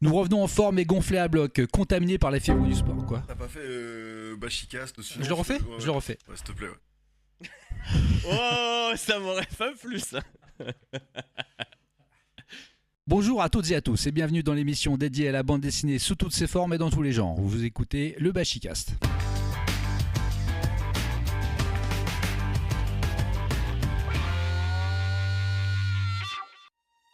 Nous revenons en forme et gonflés à bloc, contaminés par la fièvre du sport. Quoi? T'as pas fait Bashicast aussi? Je le refais? Ouais. Je le refais. Ouais, s'il te plaît, ouais. Oh, ça m'aurait pas plu ça. Bonjour à toutes et à tous et bienvenue dans l'émission dédiée à la bande dessinée sous toutes ses formes et dans tous les genres. Vous écoutez le Bashicast.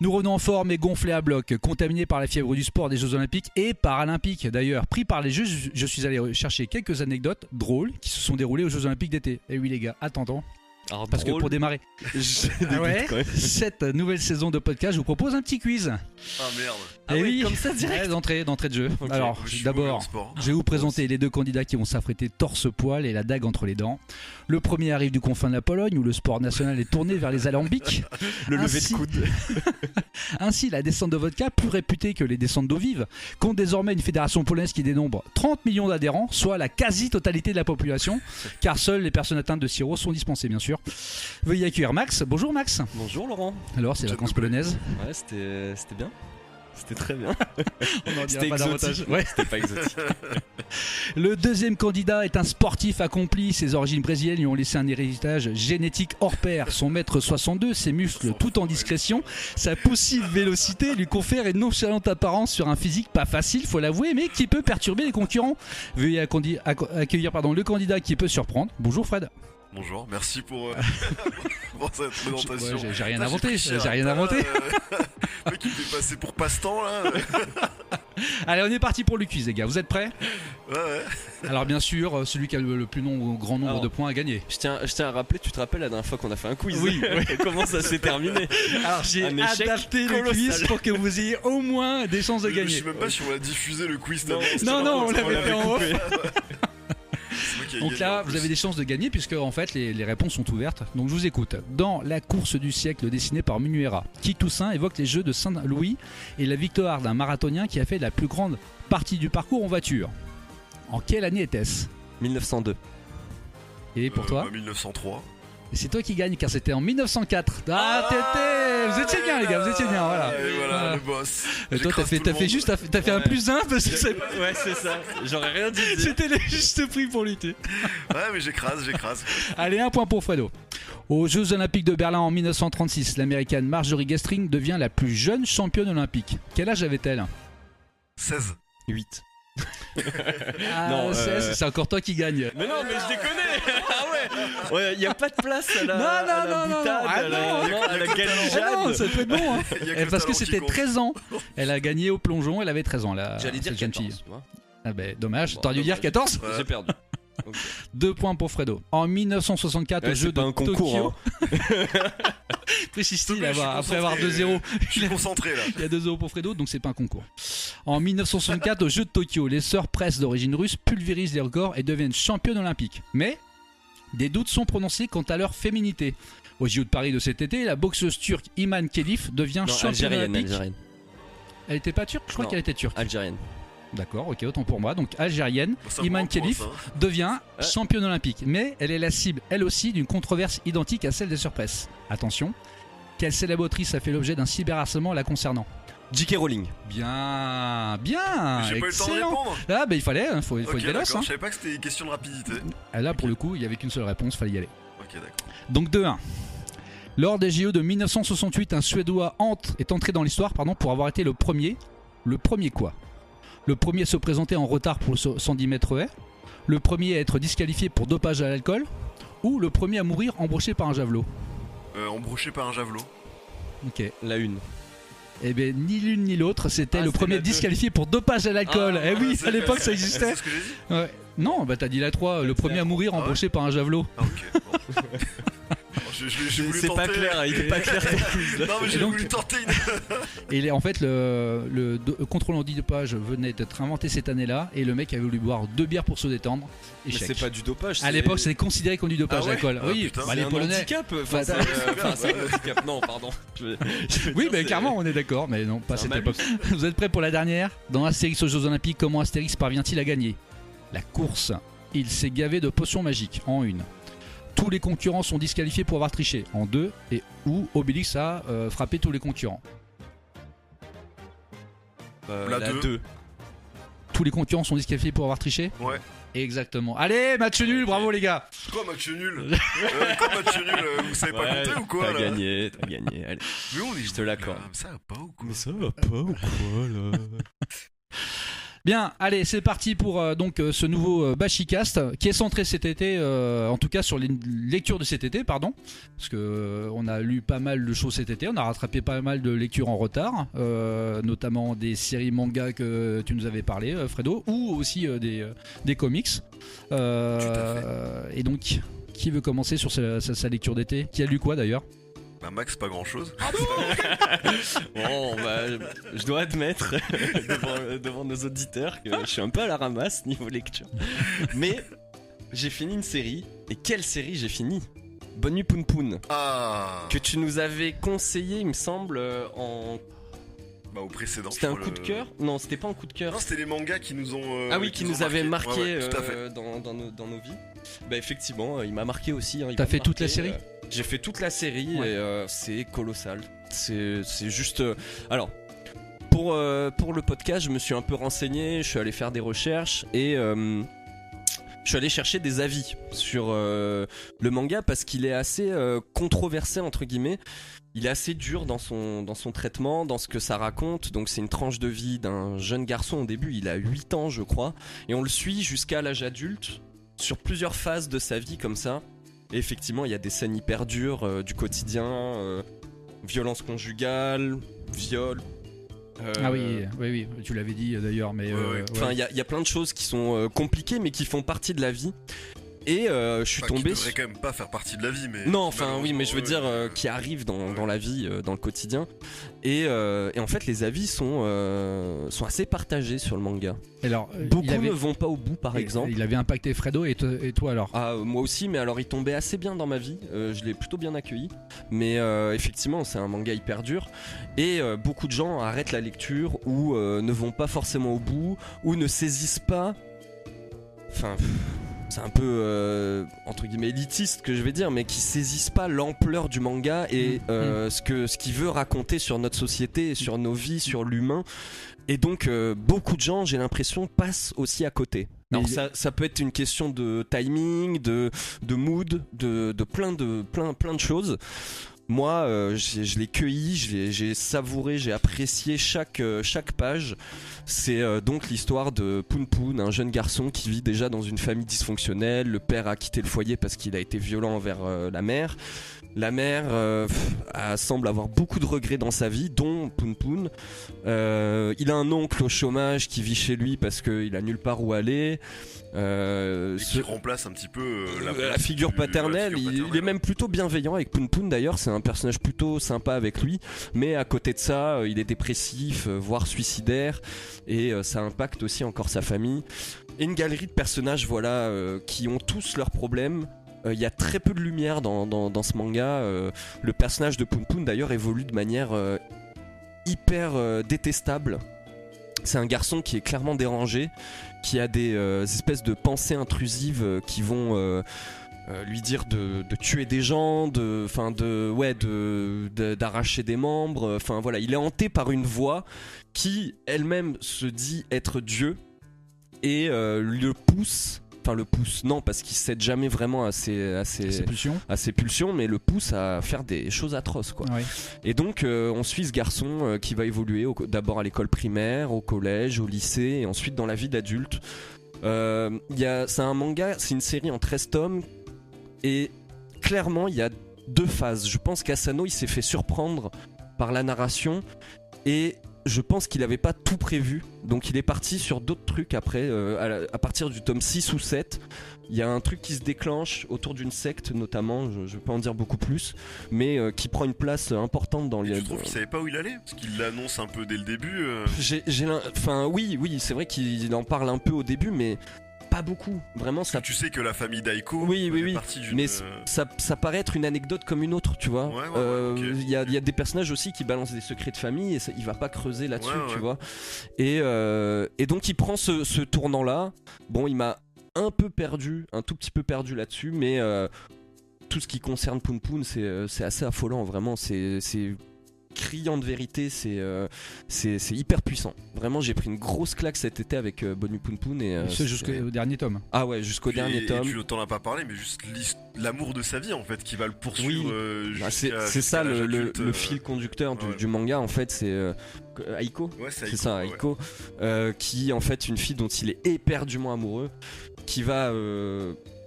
Nous revenons en forme et gonflés à bloc, contaminés par la fièvre du sport des Jeux Olympiques et Paralympiques. D'ailleurs, pris par les Jeux, je suis allé chercher quelques anecdotes drôles qui se sont déroulées aux Jeux Olympiques d'été. Et oui les gars, attends. Alors, Parce que pour démarrer cette nouvelle saison de podcast, je vous propose un petit quiz. Ah merde. Ah Et oui, oui, comme ça direct. d'entrée de jeu. Ok. Alors, Je suis mauvais en d'abord, sport. je vais vous présenter les deux candidats qui vont s'affréter torse-poil et la dague entre les dents. Le premier arrive du confin de la Pologne où le sport national est tourné vers les alambics. Le lever Ainsi- de coude. Ainsi, la descente de vodka, plus réputée que les descentes d'eau vive, compte désormais une fédération polonaise qui dénombre 30 millions d'adhérents, soit la quasi-totalité de la population, car seules les personnes atteintes de cirrhose sont dispensées, bien sûr. Veuillez accueillir Max. Bonjour Max. Bonjour Laurent. Alors, c'est vacances polonaises. Ouais, c'était bien. C'était très bien. On en C'était exotique. Ouais. C'était pas exotique. Le deuxième candidat est un sportif accompli. Ses origines brésiliennes lui ont laissé un héritage génétique hors pair. Son mètre 62, ses muscles tout en discrétion, sa poussive vélocité lui confère une nonchalante apparence sur un physique pas facile, faut l'avouer, mais qui peut perturber les concurrents. Veuillez accueillir le candidat qui peut surprendre. Bonjour Fred. Bonjour, merci pour cette présentation. Ouais, j'ai rien Putain, inventé, pris cher, j'ai rien putain, inventé. Le mec il m'est passé pour passe-temps là. Allez, on est parti pour le quiz les gars, vous êtes prêts? Ouais. Alors bien sûr, celui qui a le plus grand nombre Alors, de points a gagné. Je tiens à rappeler, tu te rappelles la dernière fois qu'on a fait un quiz? Oui. Comment ça s'est terminé? Alors j'ai Un échec adapté le colossal. quiz pour que vous ayez au moins des chances de Je gagner. sais même pas si on va diffuser le quiz Non. tellement- Non, on l'avait fait en off. C'est moi qui ai Donc gagné, en là, plus. vous avez des chances de gagner puisque en fait les réponses sont ouvertes. Donc je vous écoute. Dans La course du siècle dessinée par Munuera, qui Toussaint évoque les Jeux de Saint-Louis et la victoire d'un marathonien qui a fait la plus grande partie du parcours en voiture. En quelle année était-ce? 1902. Et pour toi? 1903. Et c'est toi qui gagne car c'était en 1904. Ah, tété! Vous étiez bien les gars, vous étiez bien, voilà. Et voilà, Voilà. le boss. Et toi J'écrase tout le t'as fait monde. juste, t'as fait un Ouais. plus 1 parce que Ouais, c'est ça. J'aurais rien dit. c'était le juste prix pour lutter. Ouais, mais j'écrase. Allez, un point pour Fredo. Aux Jeux Olympiques de Berlin en 1936, l'américaine Marjorie Gestring devient la plus jeune championne olympique. Quel âge avait-elle? 16. 8. Ah, Non, 16, c'est encore toi qui gagne. Mais non, mais je déconne. Ah ouais. Y a pas de place à la. Non, à la non. boutade, Ah à la, non. non, à la Y a que le Ah galijade. non, ça peut être bon. Hein. Il y a que le Parce que talent qui c'était compte. 13 ans. Elle a gagné au plongeon, elle avait 13 ans là. J'allais dire cette jeune 14, fille. tu vois. Ah ben dommage, Bon, t'aurais dû dire dommage. 14. Ouais. J'ai perdu. Ok. 2 points pour Fredo. En 1964 Ouais, au jeu c'est pas de un concours, Tokyo. Précise-t-il Je suis après avoir concentré. 2-0. Je suis concentré là. Il y a 2 euros pour Fredo, donc c'est pas un concours. En 1964, aux Jeux de Tokyo, les sœurs Press d'origine russe pulvérisent les records et deviennent championnes olympiques. Mais des doutes sont prononcés quant à leur féminité. Aux JO de Paris de cet été, la boxeuse turque Iman Khelif devient Non, championne olympique. algérienne. Elle était pas turque? Je crois Non. qu'elle était turque. Algérienne. D'accord, ok, autant pour moi. Donc algérienne, Bon, ça me Iman rend point, Khelif ça. devient Ouais. championne olympique. Mais elle est la cible, elle aussi, d'une controverse identique à celle des sœurs Press. Attention, quelle célèbre autrice a fait l'objet d'un cyberharcèlement la concernant? J.K. Rowling. Bien, J'ai pas eu le temps de excellent. répondre. Ah bah il fallait, hein, faut Ok, être véloce. d'accord. Hein. Je savais pas que c'était une question de rapidité. Ah, là pour le coup, il y avait qu'une seule réponse, fallait y aller. Ok, d'accord. Donc 2-1. Lors des JO de 1968, un Suédois est entré dans l'histoire pour avoir été le premier. Le premier quoi? Le premier à se présenter en retard pour le 110 mètres haies. Le premier à être disqualifié pour dopage à l'alcool. Ou le premier à mourir embroché par un javelot. Embroché par un javelot. Ok. La une. Eh bien, ni l'une ni l'autre, c'était Ah, le c'était premier la deux. disqualifié pour dopage à l'alcool. Ah, Eh oui, C'est- à l'époque ça C'est existait. ce que j'ai dit. Ouais. Non, bah t'as dit la 3, le premier à mourir Ah ouais embroché par un javelot. Ah, ok. Bon. J'ai voulu C'est tenter. pas clair, il est pas clair ton quiz. Non, mais j'ai Et donc- voulu tenter une. Et en fait, le contrôle antidopage venait d'être inventé cette année-là, et le mec avait voulu boire 2 bières pour se détendre. Mais Échec. c'est pas du dopage. À l'époque, c'était considéré comme du dopage Ah ouais d'alcool. Ah, Oui, putain. bah, C'est les un Polonais. handicap. Enfin, Bah, c'est un handicap. Non, pardon. Je veux Oui, dire, mais c'est- clairement, on est d'accord, mais non, pas c'est cette un époque. Vous êtes prêts pour la dernière? Dans Astérix aux Jeux Olympiques, comment Astérix parvient-il à gagner? La course. Il s'est gavé de potions magiques, en 1. Tous les concurrents sont disqualifiés pour avoir triché, en 2. Et où Obélix a frappé tous les concurrents. La La 2. 2. Tous les concurrents sont disqualifiés pour avoir triché. Ouais. Exactement. Allez, match nul, bravo les gars. Quoi, match nul Quoi, match nul Vous savez pas compter ou quoi T'as là gagné, allez. Mais on est Je te l'accorde. Ça va pas ou quoi Mais ça va pas ou quoi là? Bien, allez, c'est parti pour ce nouveau Bashicast qui est centré cet été, en tout cas sur les lectures de cet été, pardon, parce que on a lu pas mal de choses cet été, on a rattrapé pas mal de lectures en retard, notamment des séries manga que tu nous avais parlé, Fredo, ou aussi des comics. Et donc, qui veut commencer sur sa lecture d'été? Qui a lu quoi d'ailleurs? Bah Max, pas grand chose. Bon, je dois admettre devant nos auditeurs que je suis un peu à la ramasse niveau lecture. Mais j'ai fini une série. Et quelle série j'ai fini? Bonne nuit Poun Poun. Ah. Que tu nous avais conseillé, il me semble, en... Bah au précédent. C'était un sur coup de cœur? Non, c'était pas un coup de cœur. Non, c'était les mangas qui nous ont. Ah oui, qui nous avait marqué Ouais, ouais, tout à fait. dans nos vies. Bah effectivement, il m'a marqué aussi. Hein, il T'as m'a fait toute la marqué, série? J'ai fait toute la série Ouais. et c'est colossal. C'est juste... alors, pour le podcast, je me suis un peu renseigné, je suis allé faire des recherches et... je suis allé chercher des avis sur le manga parce qu'il est assez controversé entre guillemets. Il est assez dur dans son traitement, dans ce que ça raconte. Donc c'est une tranche de vie d'un jeune garçon au début, il a 8 ans je crois. Et on le suit jusqu'à l'âge adulte, sur plusieurs phases de sa vie comme ça. Et effectivement il y a des scènes hyper dures du quotidien, violence conjugale, viol. Ah oui, tu l'avais dit d'ailleurs, mais Ouais. Enfin, il y a plein de choses qui sont compliquées, mais qui font partie de la vie. Et je suis Qui tombé. devrait quand même pas faire partie de la vie, mais. Non, enfin oui, mais je veux dire ouais. qui arrivent dans la vie, dans le quotidien. Et en fait, les avis sont assez partagés sur le manga. alors Beaucoup il avait, ne vont pas au bout, par exemple. il avait impacté Fredo et toi alors? Ah, moi aussi, mais alors il tombait assez bien dans ma vie. Je l'ai plutôt bien accueilli. Mais effectivement, c'est un manga hyper dur. Et beaucoup de gens arrêtent la lecture ou ne vont pas forcément au bout ou ne saisissent pas. Enfin, c'est un peu entre guillemets élitiste que je vais dire, mais qui saisissent pas l'ampleur du manga et ce qu'il veut raconter sur notre société, et sur nos vies, sur l'humain. Et donc beaucoup de gens, j'ai l'impression, passent aussi à côté. Alors ça peut être une question de timing, de mood, de plein de choses. Moi, je l'ai cueilli, j'ai savouré, j'ai apprécié chaque page. C'est donc l'histoire de Poun Poun, un jeune garçon qui vit déjà dans une famille dysfonctionnelle. Le père a quitté le foyer parce qu'il a été violent envers la mère. La mère semble avoir beaucoup de regrets dans sa vie, dont Poun Poun. Il a un oncle au chômage qui vit chez lui parce qu'il a nulle part où aller. Et qui remplace un petit peu la figure paternelle. Il est même plutôt bienveillant avec Poun Poun d'ailleurs. C'est un personnage plutôt sympa avec lui. Mais à côté de ça, il est dépressif, voire suicidaire. Et ça impacte aussi encore sa famille. Et une galerie de personnages qui ont tous leurs problèmes. Il y a très peu de lumière dans ce manga. Le personnage de Poun Poun d'ailleurs évolue de manière hyper détestable. C'est un garçon qui est clairement dérangé, qui a des espèces de pensées intrusives qui vont lui dire de tuer des gens, d'arracher des membres. Enfin voilà, il est hanté par une voix qui elle-même se dit être Dieu et le pousse. Enfin le pousse, non, parce qu'il cède jamais vraiment à ses pulsions, mais le pousse à faire des choses atroces quoi. Ouais. Et donc on suit ce garçon qui va évoluer d'abord à l'école primaire, au collège, au lycée et ensuite dans la vie d'adulte. C'est un manga, c'est une série en 13 tomes et clairement il y a 2 phases. Je pense qu'Asano il s'est fait surprendre par la narration et je pense qu'il n'avait pas tout prévu, donc il est parti sur d'autres trucs après, à partir du tome 6 ou 7. Il y a un truc qui se déclenche autour d'une secte notamment, je ne vais pas en dire beaucoup plus, mais qui prend une place importante dans les... Tu trouves qu'il savait pas où il allait? Parce qu'il l'annonce un peu dès le début. Enfin oui, c'est vrai qu'il en parle un peu au début, mais... pas beaucoup, vraiment ça. Tu sais que la famille Daiko oui. partie d'une... Mais ça paraît être une anecdote comme une autre, tu vois. Ouais, il y a des personnages aussi qui balancent des secrets de famille et il va pas creuser là-dessus, Ouais. tu vois. Et donc il prend ce tournant-là. Bon, il m'a un tout petit peu perdu là-dessus, mais tout ce qui concerne Poun Poun, c'est assez affolant, vraiment. C'est criante vérité, c'est hyper puissant. Vraiment, j'ai pris une grosse claque cet été avec Bonnie Poon Poon et C'est jusqu'au dernier tome. Ah ouais, jusqu'au dernier tome. Et tu t'en as pas parlé, mais juste l'amour de sa vie en fait qui va le poursuivre. C'est ça le fil conducteur du manga en fait, c'est Aiko. Ouais, c'est ça, Aiko, qui en fait une fille dont il est éperdument amoureux, qui va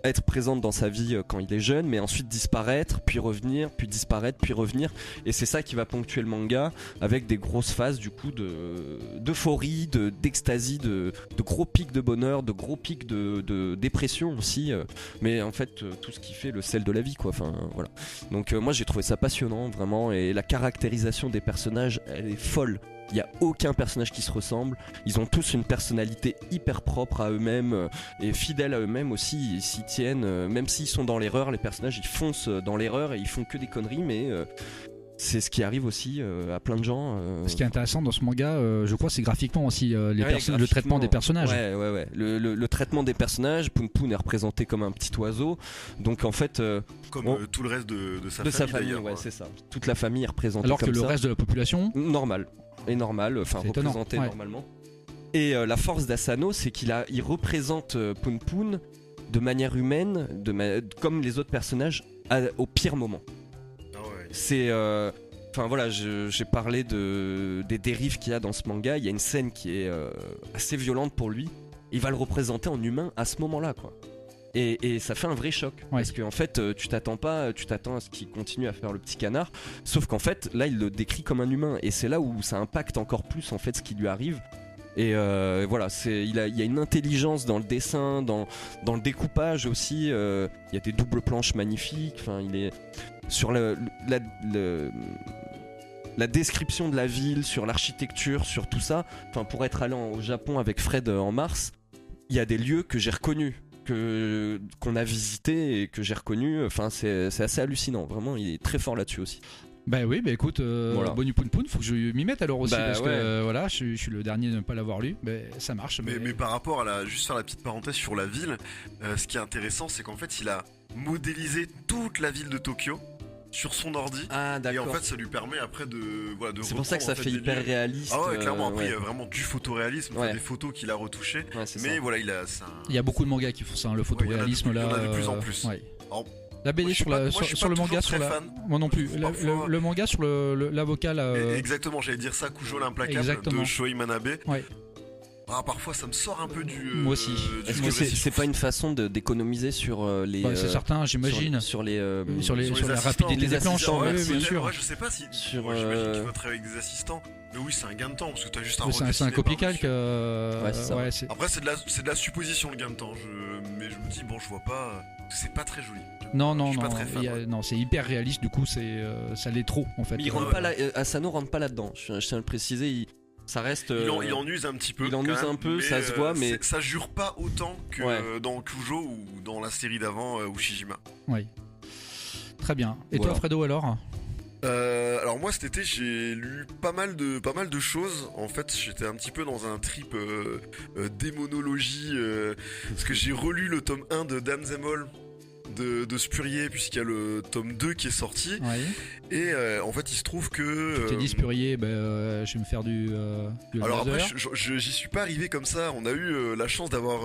être présente dans sa vie quand il est jeune, mais ensuite disparaître, puis revenir, puis disparaître, puis revenir, et c'est ça qui va ponctuer le manga avec des grosses phases du coup d'euphorie, d'extasie, de gros pics de bonheur, de gros pics de dépression aussi, mais en fait tout ce qui fait le sel de la vie quoi. Enfin voilà. Donc moi j'ai trouvé ça passionnant vraiment, et la caractérisation des personnages elle est folle. Il n'y a aucun personnage qui se ressemble. Ils ont tous une personnalité hyper propre à eux-mêmes et fidèles à eux-mêmes aussi. Ils s'y tiennent, même s'ils sont dans l'erreur, les personnages ils foncent dans l'erreur et ils font que des conneries, mais c'est ce qui arrive aussi à plein de gens. Ce qui est intéressant dans ce manga, je crois, c'est graphiquement aussi le traitement des personnages. Ouais. Le traitement des personnages, Poon Poon est représenté comme un petit oiseau, donc en fait. Comme tout le reste de sa famille. Ouais, c'est ça. Toute la famille est représentée alors comme ça. Alors que le reste de la population. Normal. Et normal, enfin représenté normalement. Et la force d'Asano, c'est qu'il représente Poon Poon de manière humaine, comme les autres personnages, au pire moment. Ah ouais. C'est, enfin voilà, j'ai parlé des dérives qu'il y a dans ce manga. Il y a une scène qui est assez violente pour lui. Il va le représenter en humain à ce moment-là, quoi. Et ça fait un vrai choc, parce qu'en fait tu t'attends à ce qu'il continue à faire le petit canard, sauf qu'en fait là il le décrit comme un humain, et c'est là où ça impacte encore plus en fait ce qui lui arrive. Et voilà, il y a une intelligence dans le dessin, dans le découpage aussi, il y a des doubles planches magnifiques, enfin il est sur la description de la ville, sur l'architecture, sur tout ça. Enfin, pour être allé au Japon avec Fred en mars, il y a des lieux que j'ai reconnus, qu'on a visité et que j'ai reconnu. Enfin c'est assez hallucinant, vraiment il est très fort là-dessus aussi. Bah oui, bah écoute, voilà. Bonnie Poon Poon, faut que je m'y mette alors aussi, parce ouais. que voilà, je suis le dernier de ne pas l'avoir lu, mais ça marche. Mais par rapport à juste faire la petite parenthèse sur la ville, ce qui est intéressant c'est qu'en fait il a modélisé toute la ville de Tokyo sur son ordi. Ah d'accord. Et en fait ça lui permet après de c'est pour ça que ça fait hyper réaliste. Ah ouais, clairement, après il y a vraiment du photoréalisme, des photos qu'il a retouchées. Ouais, mais ça. voilà, il y a beaucoup de mangas qui font ça, le photoréalisme là. Il y en a de plus en plus. Ouais. Alors, la BD sur le manga, moi non plus. Le manga sur l'avocat là. Exactement, j'allais dire ça, Kujo l'implacable de Shoei Manabe. Ouais. Ah, parfois ça me sort un peu du. Moi aussi. Est-ce que c'est pas une façon d'économiser sur les. C'est certain, j'imagine. Sur la rapidité des planches. Ouais, bien sûr. Ouais, je sais pas si. J'imagine qu'il faut travailler avec des assistants. Mais oui, c'est un gain de temps parce que t'as juste un c'est un copier-calque. Après, c'est de la supposition le gain de temps. Mais je me dis, bon, je vois pas. C'est pas très joli. Non, c'est hyper réaliste, du coup, ça l'est trop en fait. Mais Asano rentre pas là-dedans, je tiens à le préciser. Ça reste. Il en use un petit peu. Il en use un peu, ça se voit, mais. Ça jure pas autant que dans Kujo ou dans la série d'avant Ushijima. Oui. Très bien. Et toi, Fredo, alors alors moi cet été j'ai lu pas mal de choses. En fait j'étais un petit peu dans un trip démonologie parce que j'ai relu le tome 1 de Damsemol de Spurrier, puisqu'il y a le tome 2 qui est sorti. Et en fait il se trouve que tu t'es dit Spurrier, je vais me faire du alors après j'y suis pas arrivé comme ça. On a eu la chance d'avoir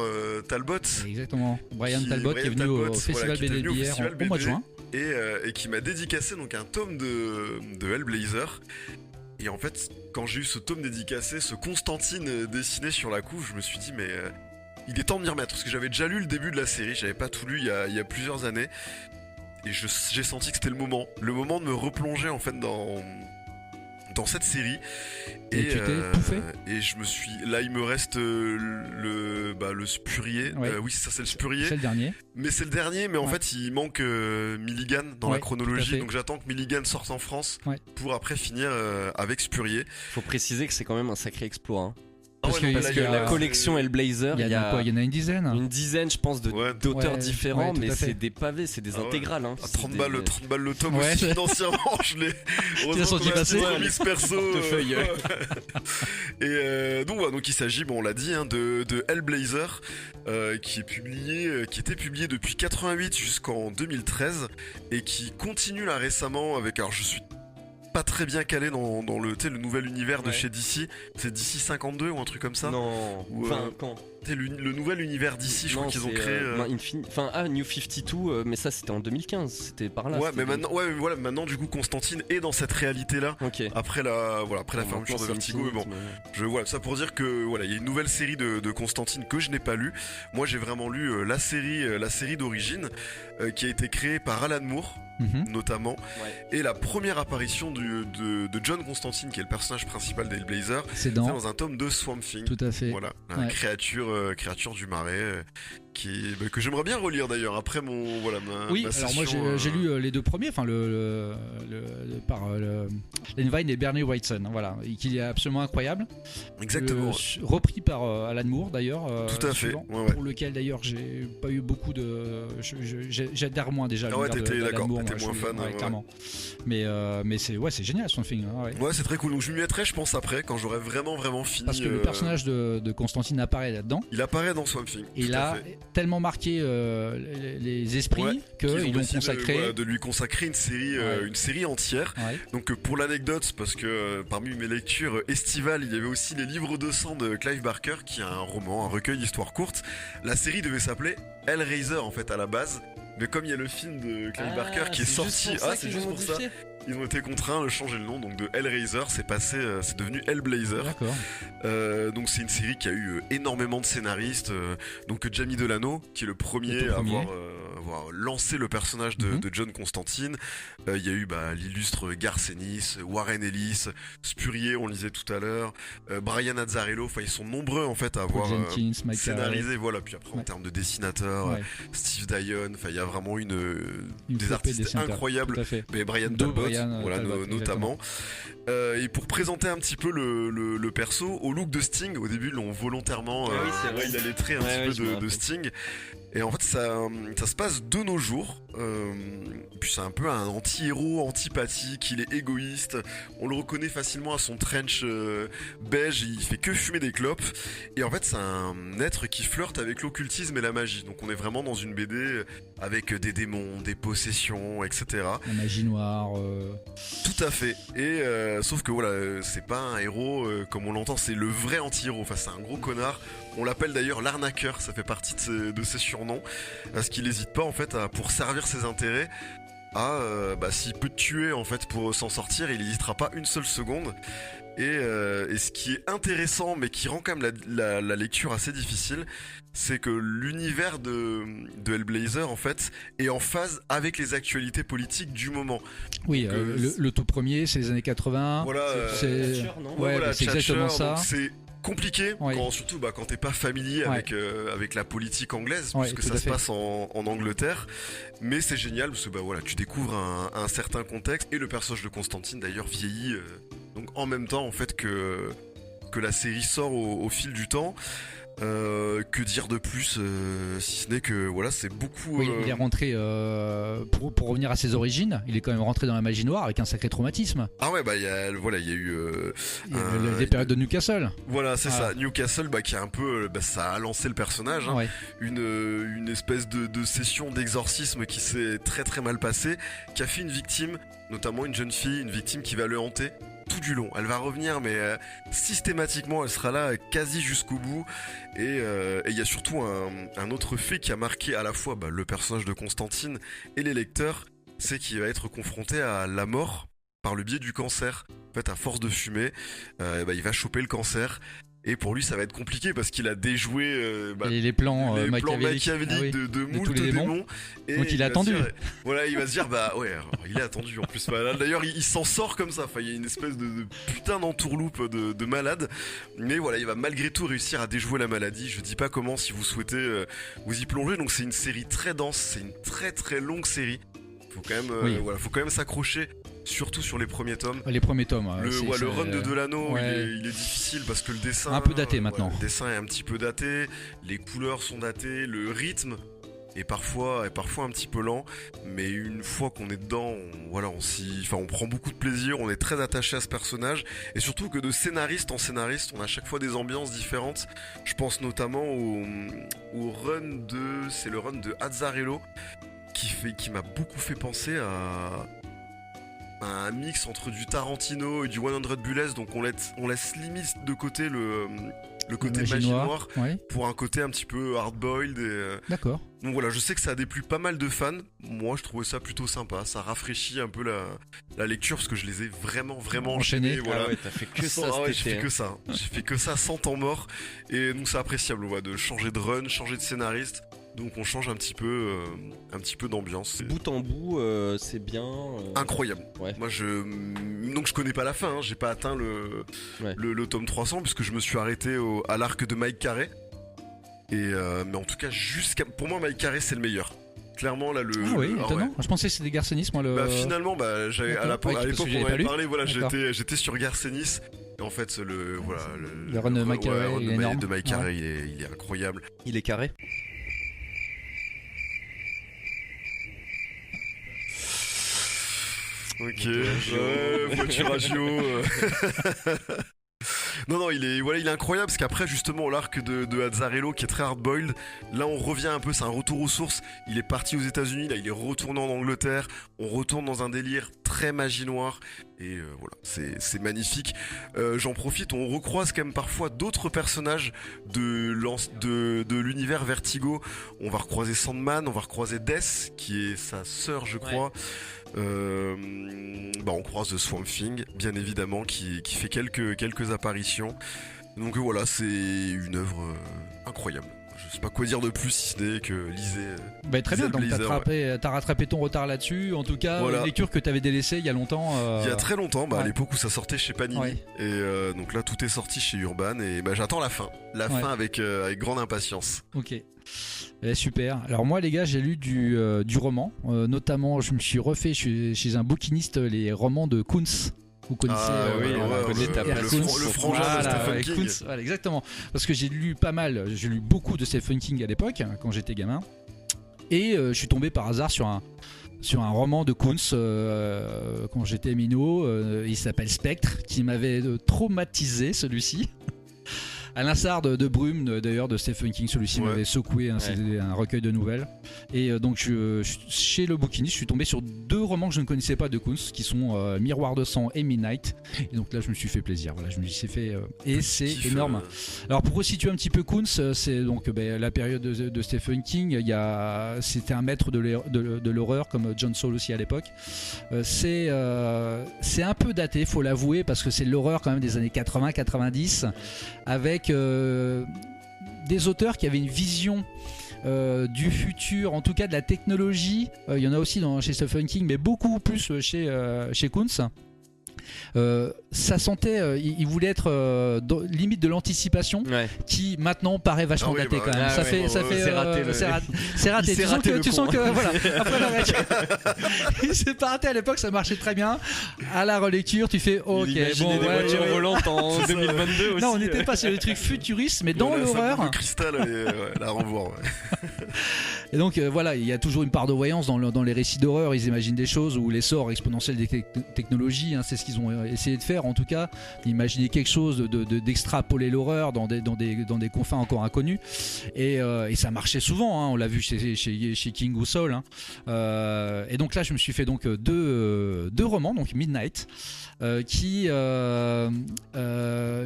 Talbot. Exactement, Brian Talbot qui est venu au Festival BD d'hier au mois de juin. Et qui m'a dédicacé donc un tome de Hellblazer. Et en fait, quand j'ai eu ce tome dédicacé, ce Constantine dessiné sur la couve, je me suis dit mais il est temps de m'y remettre, parce que j'avais déjà lu le début de la série, j'avais pas tout lu il y a plusieurs années. Et j'ai senti que c'était le moment de me replonger en fait dans cette série. Et tu t'es tout fait. Et je me suis. Là, il me reste le Spurrier. Oui, ça, c'est le Spurrier. C'est le dernier. Mais c'est le dernier, mais en fait, il manque Milligan dans la chronologie. Donc j'attends que Milligan sorte en France pour après finir avec Spurrier. Faut préciser que c'est quand même un sacré exploit. Hein. Parce que la collection Hellblazer, il y en a une dizaine. Une dizaine, je pense, d'auteurs différents, mais c'est des pavés, c'est des intégrales. Hein. 30 balles le tome aussi financièrement, je l'ai. Heureusement qu'on a remis ce perso. Et donc il s'agit, on l'a dit, de Hellblazer, qui était publié depuis 88 jusqu'en 2013 et qui continue là récemment avec. Alors je suis pas très bien calé dans le, tu sais, le nouvel univers de Ouais. chez DC. C'est DC 52 ou un truc comme ça. Non, Ou, enfin, quand C'est le nouvel univers d'ici, je crois Non, qu'ils ont c'est, créé. New 52, mais ça c'était en 2015, c'était par là. Ouais, c'était mais des- maintenant, ouais, voilà, maintenant du coup Constantine est dans cette réalité-là. Ok. Après la fermeture de Vertigo, mais bon, voilà, ça pour dire que voilà, il y a une nouvelle série de Constantine que je n'ai pas lue. Moi, j'ai vraiment lu la série d'origine qui a été créée par Alan Moore. Mhm. Notamment, Ouais. et la première apparition de John Constantine, qui est le personnage principal d'Hellblazer, C'est c'est dans. dans un tome de Swamp Thing. Tout à fait. Voilà, Ouais. créature du marais, que j'aimerais bien relire d'ailleurs après ma Oui, ma alors moi session, j'ai lu les deux premiers, enfin par Len Wein et Bernie Wrightson, voilà, et qui est absolument incroyable. exactement. Repris par Alan Moore d'ailleurs. Tout à fait, suivant, ouais. Pour lequel d'ailleurs j'ai pas eu beaucoup de. J'adhère moins déjà. Ah ouais, l'univers t'étais d'Alan d'accord, Moore, t'étais moi, moins fan, ouais. clairement. Mais c'est génial son film. Hein, ouais. Ouais, c'est très cool. Donc je m'y mettrai, je pense, après, quand j'aurai vraiment fini. Parce que le personnage de Constantine apparaît là-dedans. Il apparaît dans Swamp Thing. Et tout il à a fait. tellement marqué les esprits Ouais, qu'ils l'ont décidé consacré. de lui consacrer une série entière. Ouais. Donc pour l'anecdote, parce que parmi mes lectures estivales, il y avait aussi les livres de sang de Clive Barker, qui est un roman, un recueil d'histoires courtes. La série devait s'appeler Hellraiser en fait à la base. Mais comme il y a le film de Clive Barker qui est sorti, c'est juste pour ça. Ils ont été contraints de changer le nom, donc de Hellraiser, c'est devenu Hellblazer. D'accord. Donc c'est une série qui a eu énormément de scénaristes. Donc Jamie Delano, qui est le premier à avoir lancé le personnage de John Constantine. Il y a eu l'illustre Garth Ennis, Warren Ellis, Spurrier, on le disait tout à l'heure, Brian Azzarello. Enfin, ils sont nombreux en fait à avoir Paul Jenkins, Mike scénarisé. Voilà. Puis après en termes de dessinateurs, Steve Dion. Enfin, il y a vraiment des flopée artistes dessinateurs, incroyables. tout à fait. Mais Brian Dont Talbot, Brian voilà, Talbot, notamment. Et pour présenter un petit peu le perso, au look de Sting, au début, ils l'ont volontairement. Ah oui, c'est vrai. Il a les traits un petit peu de Sting. Et en fait, ça se passe de nos jours. Puis c'est un peu un anti-héros, antipathique, il est égoïste. On le reconnaît facilement à son trench beige, il fait que fumer des clopes. Et en fait, c'est un être qui flirte avec l'occultisme et la magie. Donc on est vraiment dans une BD avec des démons, des possessions, etc. La magie noire. Tout à fait. Et sauf que voilà, c'est pas un héros comme on l'entend, c'est le vrai anti-héros. Enfin, c'est un gros connard. On l'appelle d'ailleurs l'arnaqueur, ça fait partie de ses surnoms. Parce qu'il n'hésite pas en fait pour servir ses intérêts s'il peut te tuer en fait pour s'en sortir, il n'hésitera pas une seule seconde. Et ce qui est intéressant, mais qui rend quand même la lecture assez difficile, c'est que l'univers de Hellblazer en fait est en phase avec les actualités politiques du moment. Oui, Donc, le tout premier, c'est les années 80. Voilà, c'est Thatcher, non ouais, voilà, c'est Thatcher, exactement ça. donc c'est compliqué, Oui. surtout quand t'es pas familier avec la politique anglaise, Ouais, puisque tout ça à se fait. passe en Angleterre. Mais c'est génial parce que tu découvres un certain contexte, et le personnage de Constantine d'ailleurs vieillit donc en même temps en fait que la série sort au fil du temps. Que dire de plus si ce n'est que voilà, c'est beaucoup. Oui, il est rentré pour revenir à ses origines. Il est quand même rentré dans la magie noire avec un sacré traumatisme. Ah ouais, il y a eu Il y a des périodes de Newcastle. voilà, c'est ça, Newcastle qui a un peu ça a lancé le personnage, hein. Ouais. Une espèce de session d'exorcisme qui s'est très très mal passée, qui a fait une victime, notamment une jeune fille, une victime qui va le hanter tout du long. Elle va revenir, mais systématiquement, elle sera là quasi jusqu'au bout. Et il y a surtout un autre fait qui a marqué à la fois le personnage de Constantine et les lecteurs, c'est qu'il va être confronté à la mort par le biais du cancer. En fait, à force de fumer, il va choper le cancer. Et pour lui, ça va être compliqué parce qu'il a déjoué Et les plans machiavéliques de moult tous les démons. Et Donc il a attendu. Il va se dire, il est attendu en plus. Là, d'ailleurs, il s'en sort comme ça. Enfin, il y a une espèce de putain d'entourloupe de malade. Mais voilà, il va malgré tout réussir à déjouer la maladie. Je dis pas comment, si vous souhaitez vous y plonger. Donc c'est une série très dense, c'est une très très longue série. Faut quand même, faut quand même s'accrocher. Surtout sur les premiers tomes. Les premiers tomes. Le run de Delano, ouais. il est difficile parce que le dessin... Un peu daté maintenant. Le dessin est un petit peu daté, les couleurs sont datées, le rythme est parfois un petit peu lent, mais une fois qu'on est dedans, on prend beaucoup de plaisir, on est très attaché à ce personnage, et surtout que de scénariste en scénariste, on a à chaque fois des ambiances différentes. Je pense notamment au run c'est le run de Azzarello, qui m'a beaucoup fait penser un mix entre du Tarantino et du 100 Bullets, donc on laisse limite de côté le côté magie noire ouais. pour un côté un petit peu hard-boiled. D'accord. Donc voilà, je sais que ça a déplu pas mal de fans. Moi, je trouvais ça plutôt sympa. Ça rafraîchit un peu la lecture parce que je les ai vraiment enchaînés. Voilà. Ah ouais, t'as fait que ça j'ai cet été. fait que ça. J'ai fait que ça sans temps mort. Et donc c'est appréciable de changer de run, changer de scénariste. Donc on change un petit peu d'ambiance. Bout en bout, c'est bien. Incroyable. Ouais. Moi donc je connais pas la fin, hein. J'ai pas atteint le tome 300 puisque je me suis arrêté à l'arc de Mike Carey. Et mais en tout cas pour moi Mike Carey c'est le meilleur. Clairement là Ah oui, étonnant. Ouais. Je pensais que c'était Garcenis moi le. Finalement j'avais à l'époque on avait parlé j'étais sur Garcenis. Et en fait le run de Mike Carey il est énorme. De Mike Carey il est incroyable. Il est carré. Ok, voiture agio. Non, il est incroyable parce qu'après justement l'arc de Azzarello qui est très hard-boiled, là on revient un peu, c'est un retour aux sources. Il est parti aux États-Unis, là il est retourné en Angleterre, on retourne dans un délire très magie noire et voilà, c'est magnifique. J'en profite, on recroise quand même parfois d'autres personnages de l'univers Vertigo. On va recroiser Sandman, on va recroiser Death qui est sa sœur je crois. On croise The Swamp Thing bien évidemment qui fait quelques apparitions. Donc voilà, c'est une œuvre incroyable. Je sais pas quoi dire de plus si ce n'est que lisez. Très bien, donc t'as rattrapé ton retard là-dessus. En tout cas, une lecture que t'avais délaissée il y a longtemps. Il y a très longtemps, à l'époque où ça sortait chez Panini. Ouais. Et donc là, tout est sorti chez Urban et j'attends la fin. Fin avec grande impatience. Ok. Super. Alors moi les gars j'ai lu du roman, notamment je me suis refait chez un bouquiniste les romans de Koontz. Vous connaissez le frangin de Stephen King. Koontz, voilà, exactement. Parce que j'ai lu beaucoup de Stephen King à l'époque quand j'étais gamin. Et je suis tombé par hasard sur un roman de Koontz quand j'étais minot. Il s'appelle Spectre, qui m'avait traumatisé celui-ci. À l'instar de Brume d'ailleurs de Stephen King, celui-ci m'avait secoué, c'était un recueil de nouvelles. Et donc chez le bouquiniste, je suis tombé sur 2 romans que je ne connaissais pas de Koontz, qui sont Miroir de sang et Midnight. Et donc là je me suis fait plaisir, voilà, je me suis fait et c'est énorme. Alors pour resituer un petit peu Koontz, c'est donc la période de Stephen King. C'était un maître de l'horreur comme John Saul aussi à l'époque. C'est un peu daté, faut l'avouer, parce que c'est l'horreur quand même des années 80-90 avec des auteurs qui avaient une vision du futur, en tout cas de la technologie. Il y en a aussi chez Stephen King, mais beaucoup plus chez Koontz. Ça sentait, il voulait être limite de l'anticipation, qui maintenant paraît vachement daté quand même. C'est raté. Tu sens que voilà. Après la il s'est pas raté à l'époque, ça marchait très bien. À la relecture, tu fais ok. Des voitures volantes en 2022 aussi. Non, on n'était pas sur des trucs futuristes, mais dans l'horreur. Le cristal, la renvoie. Et donc voilà, il y a toujours une part de voyance dans les récits d'horreur. Ils imaginent des choses où l'essor exponentiel des technologies, c'est ce qu'ils ont essayé de faire en tout cas, imaginer quelque chose d'extrapoler l'horreur dans des confins encore inconnus, et ça marchait souvent, on l'a vu chez King ou Saul, et donc là je me suis fait donc deux romans, donc Midnight,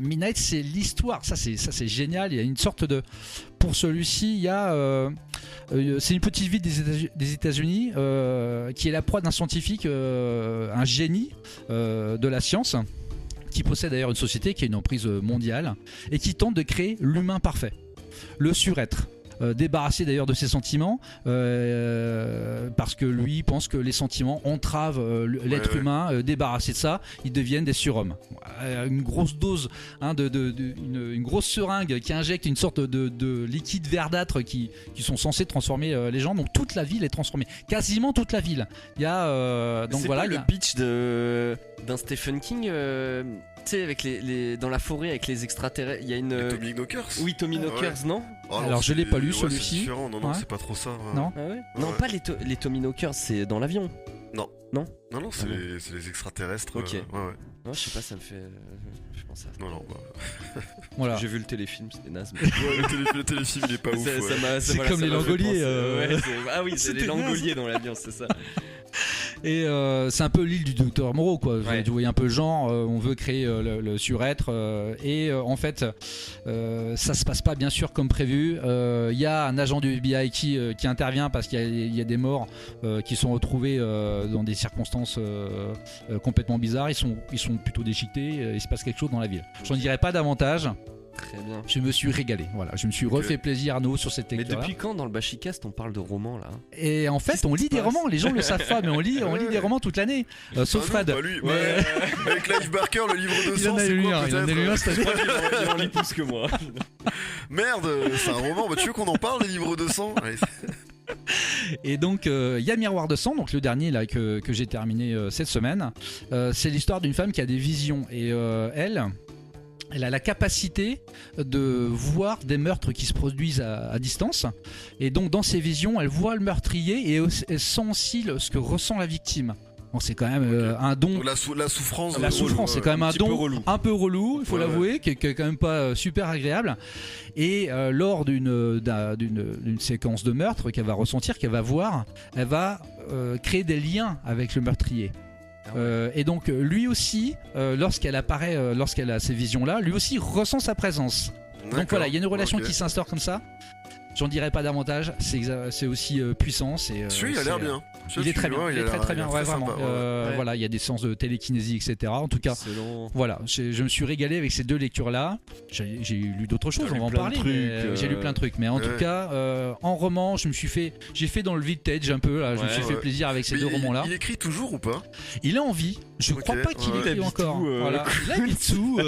Midnight c'est l'histoire, ça c'est génial, il y a une sorte de, pour celui-ci il y a c'est une petite ville des États-Unis qui est la proie d'un scientifique, un génie de la science, qui possède d'ailleurs une société qui a une emprise mondiale et qui tente de créer l'humain parfait, le surêtre. Débarrassé d'ailleurs de ses sentiments, parce que lui pense que les sentiments entravent l'être humain. Débarrassé de ça, ils deviennent des surhommes. Une grosse dose, une grosse seringue qui injecte une sorte de liquide verdâtre qui sont censés transformer les gens. Donc toute la ville est transformée, quasiment toute la ville. Il y a donc c'est voilà pas le pitch d'un Stephen King. Tu sais, avec dans la forêt avec les extraterrestres, il y a une. Tommy Knockers. Oui, Tommy Knockers, non? Alors je l'ai pas lu celui-ci. C'est différent, non, c'est pas trop ça. Non. Ah ouais. Non, pas les Tommy Knockers, c'est dans l'avion. Non, c'est les extraterrestres. Ok. Non, je sais pas, ça me fait. Je pense à ça. Non. Voilà. J'ai vu le téléfilm, c'était naze. Le téléfilm, il est pas ouf. C'est comme les Langoliers. Ah oui, c'est les Langoliers dans l'avion, c'est ça. Et c'est un peu l'île du docteur Moreau, quoi. Ouais. Tu voyais un peu le genre, on veut créer le surêtre, et en fait, ça se passe pas bien sûr comme prévu. Il y a un agent du FBI qui intervient parce qu'il y a des morts qui sont retrouvés dans des circonstances complètement bizarres. Ils sont plutôt déchiquetés. Il se passe quelque chose dans la ville. J'en dirai pas davantage. Très bien. Je me suis régalé. Voilà, je me suis refait plaisir, Arnaud, sur cette Mais lecture. depuis quand dans le Bashicast on parle de romans là? Et en fait, on lit des romans. Les gens le savent pas, mais on lit des romans toute l'année. Sauf Ah non, Fred. pas lui. Mais- Ouais. Avec Clive Barker, le livre de Il en sang, a c'est lu quoi un. Il en a peut-être lu un cette année. Il en lit plus que moi. Merde, c'est un roman. Bah, tu veux qu'on en parle, les livres de sang? Allez, Et donc, il y a Miroir de sang, donc le dernier là que j'ai terminé cette semaine. C'est l'histoire d'une femme qui a des visions et elle a la capacité de voir des meurtres qui se produisent à distance. Et donc, dans ses visions, elle voit le meurtrier et elle sent aussi ce que ressent la victime. Bon, c'est quand même un don. donc la souffrance. La souffrance, c'est quand même un petit peu don relou. un peu relou, il faut Ouais, l'avouer, qui est quand même pas super agréable. Et lors d'une séquence de meurtre qu'elle va ressentir, qu'elle va voir, elle va créer des liens avec le meurtrier. Et donc lui aussi, lorsqu'elle apparaît, lorsqu'elle a ces visions-là, lui aussi ressent sa présence. Donc voilà, il y a une relation qui s'instaure comme ça. J'en dirai pas davantage, c'est aussi puissant. Celui-là, il a l'air bien. Il est très bien, il est très bien, ouais, vraiment. Sympa, ouais. Voilà, il y a des séances de télékinésie, etc. En tout cas, Excellent. voilà, je me suis régalé avec ces deux lectures-là. J'ai lu d'autres choses, T'as on lu va en plein de parler. trucs, Mais, j'ai lu plein de trucs, mais en tout cas, en roman, j'ai fait dans le vintage un peu. Là, je me suis fait plaisir avec ces Mais deux romans-là. Il écrit toujours ou pas? Il a envie. Je Ok, crois pas qu'il ouais. écrit Il habite encore. où, Voilà. Il habite où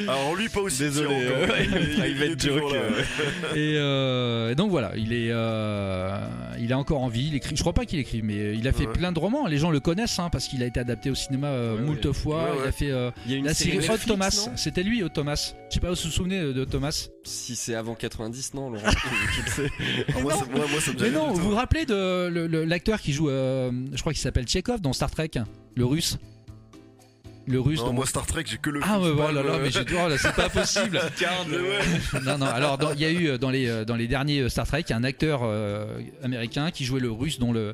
Alors lui, pas aussi. Désolé, tirant, quand même. Il est private toujours joke. Et donc voilà, il a encore envie. Il écrit. Je crois pas qu'il écrit, mais il a fait Ouais. plein de romans. Les gens le connaissent parce qu'il a été adapté au cinéma moult fois. Ouais, ouais. Il a fait Il y a une la série Odd Netflix, Thomas. non C'était lui, Odd Thomas. Je sais pas si vous vous souvenez de Thomas. Si c'est avant 90, non, Laurent, tu le sais. Ah, moi, ça me dit Mais rien non, du tout. vous vous rappelez de l'acteur qui joue, je crois qu'il s'appelle Tchekhov dans Star Trek, le russe. Le russe. Non, dans- moi Star Trek, j'ai que le. Ah ouais, film, oh là là, mais c'est pas possible. Non, non. Alors, il y a eu dans les derniers Star Trek, il y a un acteur américain qui jouait le russe dans la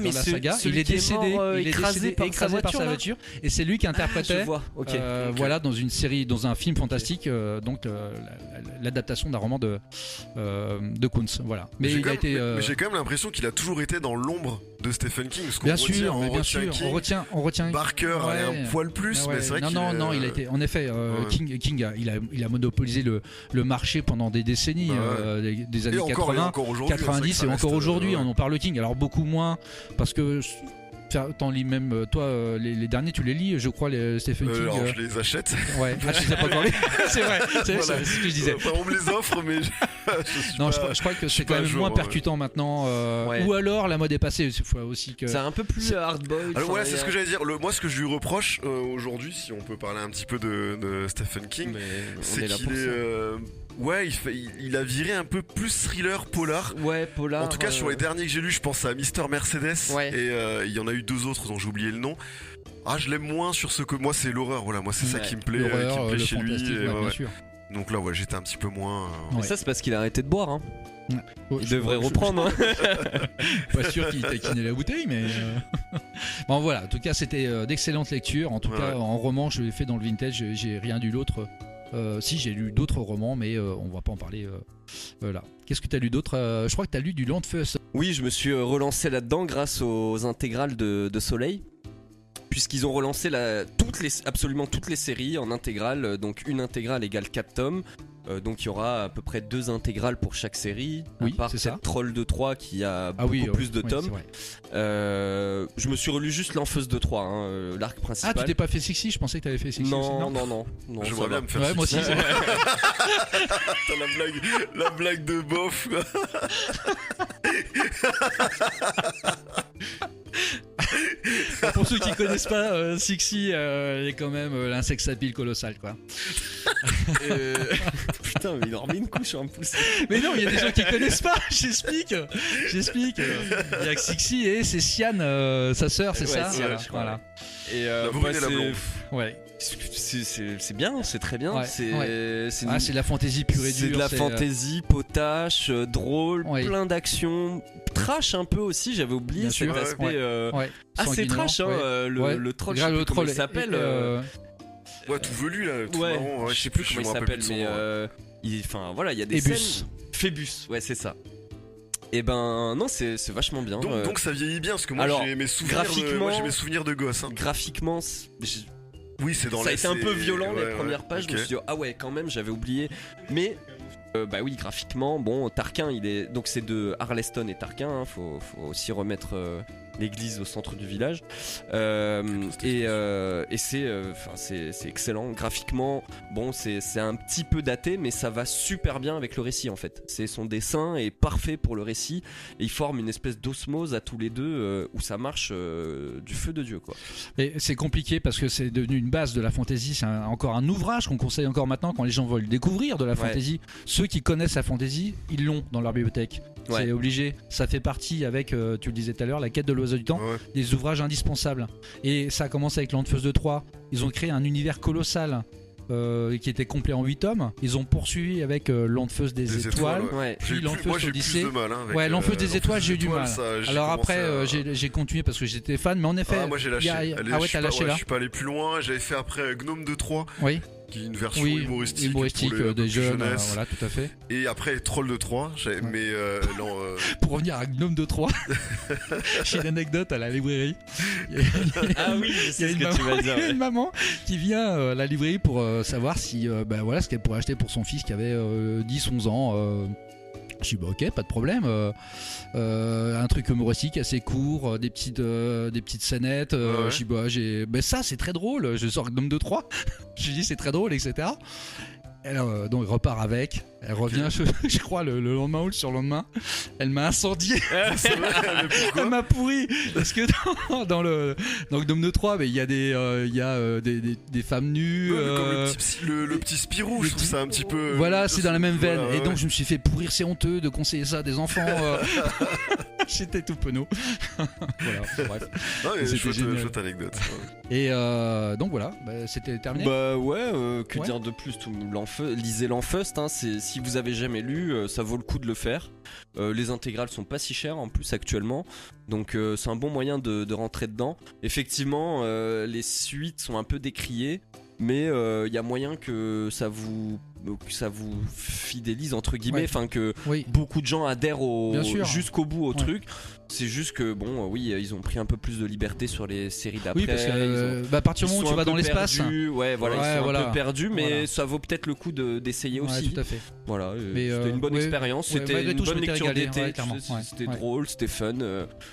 mais saga. celui Il est qui est décédé, mort, il est écrasé décédé, par écrasé sa par sa voiture, voiture. Et c'est lui qui interprétait. Je vois, ok. Voilà, dans une série, dans un film fantastique, donc l'adaptation d'un roman de Kuntz. Voilà. Mais J'ai il quand a même- été. mais j'ai quand même l'impression qu'il a toujours été dans l'ombre de Stephen King. Parce qu'on Bien retient- sûr, on mais bien retient sûr, King, on retient. Barker Ouais. allait un poil plus, Ah ouais. mais c'est vrai qu'il non, il a été. En effet, King, il a monopolisé le marché pendant des décennies, des années Et encore, 80, encore aujourd'hui. 90 c'est et vrai que ça encore reste, aujourd'hui, ouais. on en parle King. Alors beaucoup moins parce que t'en lis même toi les derniers, tu les lis, je crois, les Stephen King. Alors je les achète. Ouais, je les ai pas encore lus. C'est vrai, c'est Voilà. ce que je disais. Enfin, on me les offre, mais je suis Non, pas... je crois que suis c'est quand pas même à jour, moins ouais. percutant maintenant. Ouais. Ou alors la mode est passée. Il faut aussi que. C'est un peu plus hardboiled. Alors enfin, ouais, il y c'est a- ce que j'allais dire. Moi, ce que je lui reproche aujourd'hui, si on peut parler un petit peu de Stephen King, Mais on c'est est là qu'il pour est... ça. Ouais, il a viré un peu plus thriller polar. Ouais, polar. En tout cas, sur les derniers que j'ai lus, je pense à Mister Mercedes. Ouais. Et il y en a eu deux autres dont j'ai oublié le nom. Ah, je l'aime moins sur ce que... Moi, c'est l'horreur, voilà. Moi, c'est ça Ouais. qui me plaît, L'horreur, le chez lui. fantastique, et ouais, ouais, bien ouais. sûr. Donc là, ouais, j'étais un petit peu moins... Mais Ouais. ça, c'est parce qu'il a arrêté de boire. Hein. Oh, Il je- devrait je- reprendre. Hein. Pas sûr qu'il taquinait la bouteille, mais. Bon, voilà, en tout cas, c'était d'excellentes lectures. En tout Ouais, cas, ouais. en roman, je l'ai fait dans le vintage, j'ai rien lu d'autre. Si, j'ai lu d'autres romans, mais on va pas en parler là. Qu'est-ce que tu as lu d'autre Je crois que tu as lu du Landfuss. Oui, je me suis relancé là-dedans grâce aux intégrales de Soleil. Puisqu'ils ont relancé absolument toutes les séries en intégrale. Donc une intégrale égale 4 tomes. Donc il y aura à peu près 2 intégrales pour chaque série. Oui, à part c'est ça. peut-être Troll de 3 qui a Ah beaucoup oui, plus de oui, tomes. c'est vrai. Je me suis relu juste l'Enfeuse de 3, l'arc Ah, principal. tu t'es pas fait sexy Je pensais que tu avais fait sexy aussi. Non, non. Je ça vois va. bien me faire Ouais, moi aussi. sucer. T'as la blague de bof. Pour ceux qui connaissent pas, Sixy est quand même un sex appeal colossal, quoi. Putain, mais il a remis une couche en plus. Mais non, il y a des gens qui connaissent pas. J'explique. Il y a Xixi et c'est Sian, sa sœur, c'est Ouais, ça. Sian, Voilà. je crois. Voilà. Et La brune et la blonde. Ouais. c'est bien, c'est très bien. Ouais, c'est Ah, c'est de la fantaisie pure et dure. c'est de la fantaisie, potache, drôle, Ouais. plein d'actions, trash un peu aussi. J'avais oublié Bien cet sûr. aspect Ouais. assez Sanguinolent, trash. Hein, ouais. le troll, je sais Grave, plus le comment troll il s'appelle. Ouais, tout velu là, tout Ouais, marrant. Ouais, je sais plus comment il me rappelle s'appelle, plus de son mais nom. enfin voilà, il y a des Phébus. scènes. Phébus, ouais, c'est ça. Et ben non, c'est vachement bien. Donc ça vieillit bien, parce que moi alors, j'ai mes souvenirs graphiquement- j'ai mes souvenirs de gosse. Hein. Graphiquement, Oui, c'est dans ça a les- été un peu c'est- violent ouais, les premières ouais, pages. ok. Je me suis dit ah ouais, quand même, j'avais oublié. Mais bah oui, graphiquement, bon, Tarquin, il est donc c'est de Harleston et Tarquin. Hein, faut aussi remettre l'église au centre du village. Et c'est excellent graphiquement. Bon, c'est un petit peu daté, mais ça va super bien avec le récit en fait. Son dessin est parfait pour le récit et ils forment une espèce d'osmose à tous les deux où ça marche du feu de Dieu quoi. Et c'est compliqué parce que c'est devenu une base de la fantasy. C'est encore un ouvrage qu'on conseille encore maintenant quand les gens veulent découvrir de la fantasy. Ceux qui connaissent la fantasy, ils l'ont dans leur bibliothèque. Ouais. C'est obligé. Ça fait partie avec, tu le disais tout à l'heure, la quête de l'oiseau du temps, Ouais. des ouvrages indispensables. Et ça commence avec l'Anfeuse de Troie. Ils ont créé un univers colossal. Qui était complet en 8 tomes. Ils ont poursuivi avec l'Anfeuse des étoiles. Ouais. Puis l'Anfeuse Moi j'ai Odyssée. plus de mal. Hein, avec, Ouais, l'Anfeuse des l'Anfeuse étoiles, j'ai eu du mal. ça, j'ai Alors commencé après, à- j'ai continué parce que j'étais fan, mais en effet. Ah, moi j'ai lâché. il y a- Allez, Ah ouais, je suis t'as pas- lâché là. Je suis pas allé plus loin. J'avais fait après Gnome de Troie, Oui, qui est une version oui, humoristique, humoristique pour les un peu des plus jeunes, jeunesse. voilà, tout à fait. Et après Troll de Troie, mais non, Pour revenir à Gnome de Troie, j'ai une anecdote à la librairie. Ah oui, je Il y a sais ce une que tu maman, vas dire. il y a Ouais. une maman qui vient à la librairie pour savoir si voilà ce qu'elle pourrait acheter pour son fils qui avait 10-11 ans. Je dis bah ok, pas de problème. Un truc humoristique assez court, des petites scénettes. Ouais. Je dis bah ça c'est très drôle. Je sors Gnome de Troie. Je lui dis c'est très drôle, etc. Alors, donc il repart avec. Elle revient, je crois, le lendemain ou le surlendemain. Elle m'a incendié. c'est vrai, mais pourquoi Elle m'a pourri parce que dans le Gnome de Troie, il y a des femmes nues. Ouais, mais comme le petit Spirou, je trouve ça un petit peu. Voilà, c'est dans la même veine. Voilà, Et donc ouais. je me suis fait pourrir, c'est honteux de conseiller ça à des enfants. J'étais tout penaud. Voilà, bref. Non, mais C'était génial. chouette anecdote. Et donc voilà, c'était terminé. Bah ouais, que Ouais. dire de plus lisez l'Enfeust, hein, si vous avez jamais lu, ça vaut le coup de le faire. Les intégrales sont pas si chères en plus actuellement, donc c'est un bon moyen de rentrer dedans. Effectivement, les suites sont un peu décriées, mais il y a moyen que ça vous fidélise entre guillemets, Ouais. enfin que Oui. beaucoup de gens adhèrent Bien sûr. jusqu'au bout au Ouais. truc. C'est juste que bon, oui, ils ont pris un peu plus de liberté sur les séries d'après. Oui, parce que ils ont- à partir du ils moment où sont tu vas un peu dans l'espace. perdus, ouais, voilà, Ouais, ils sont voilà. un peu perdus, mais Voilà. ça vaut peut-être le coup d'essayer Ouais, aussi. tout à fait. Voilà, Mais, c'était une bonne ouais, expérience, ouais, c'était malgré une tout, je bonne m'étais lecture régalé, d'été, ouais, clairement, ouais, c'était ouais. drôle, c'était fun,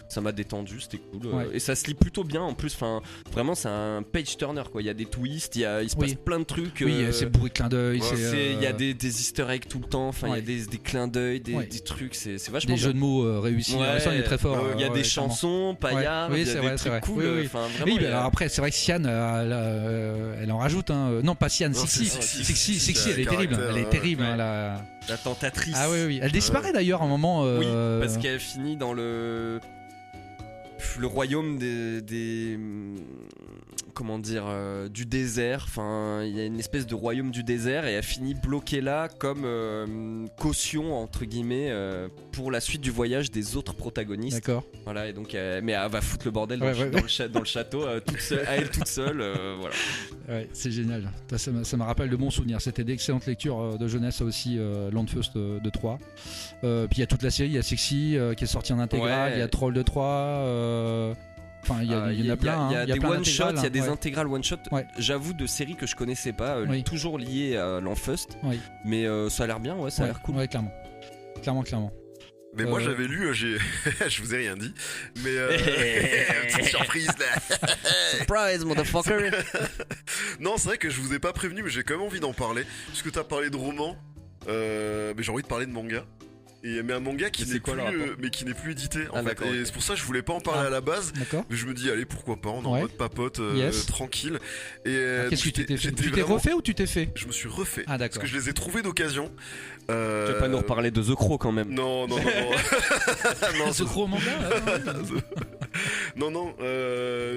ça m'a détendu, c'était cool. Ouais. Et ça se lit plutôt bien en plus, enfin, vraiment c'est un page turner quoi. Il y a des twists, il se Oui. passe plein de trucs. Oui, c'est bourré de clins d'œil. ouais, c'est, il y a des easter eggs tout le temps, enfin il Ouais. y a des clins d'œil, Ouais. des trucs, c'est vachement des bien. jeux de mots réussis. Ouais, Ça, il est très fort. il y a ouais, des ouais, clairement. chansons, paillards, Oui, il y c'est a vrai, des c'est trucs vrai. cool. Oui, oui. Enfin, vraiment, Oui, il y a- alors après, c'est vrai que Sian, elle en rajoute. Hein. Non, pas Sian, Non, Sixi. c'est Sixi. Sixi, Sixi, elle est terrible. caractère, Elle est ouais. terrible. Ouais. Hein, la tentatrice. Ah oui, oui. Elle disparaît d'ailleurs à un moment. Oui, parce qu'elle finit dans le royaume des comment dire, du désert. Enfin, il y a une espèce de royaume du désert et elle finit bloquée là comme caution entre guillemets pour la suite du voyage des autres protagonistes. D'accord. Voilà, et donc mais elle va foutre le bordel dans, Ouais, le, ouais, dans le dans le château toute seule, à elle toute seule. Voilà. Ouais, c'est génial. Ça me rappelle de bons souvenirs. C'était d'excellentes lectures de jeunesse aussi, Landfeust de Troyes. Puis il y a toute la série, il y a Sexy qui est sorti en intégrale, Ouais. il y a Troll de Troyes. Enfin, il y en a plein. Il y a des plein one shot, d'intégrales, il y a des ouais. intégrales one shot. Ouais. J'avoue de séries que je connaissais pas, Oui. toujours liées à l'Enfeust. Oui. Mais ça a l'air bien, ouais, ça a Ouais, l'air cool. Ouais, clairement. Clairement. Mais moi j'avais lu, je vous ai rien dit, mais petite surprise là. Surprise, motherfucker. Non, c'est vrai que je vous ai pas prévenu, mais j'ai quand même envie d'en parler. Puisque t'as parlé de romans, mais j'ai envie de parler de manga. mais un manga qui C'est n'est quoi plus, le rapport mais qui n'est plus édité en Ah, fait. d'accord, Et ok. c'est pour ça que je voulais pas en parler à la base. D'accord. Mais je me dis allez pourquoi pas, on est en Ouais. mode papote, Yes. tranquille. Et Qu'est-ce que tu t'es fait? j'étais Tu t'es vraiment- refait ou tu t'es fait? Je me suis refait. Ah Parce d'accord. que je les ai trouvés d'occasion. Tu vas pas nous reparler de The Crow quand même. Non, non, non, non. Non, ce gros manga. Non,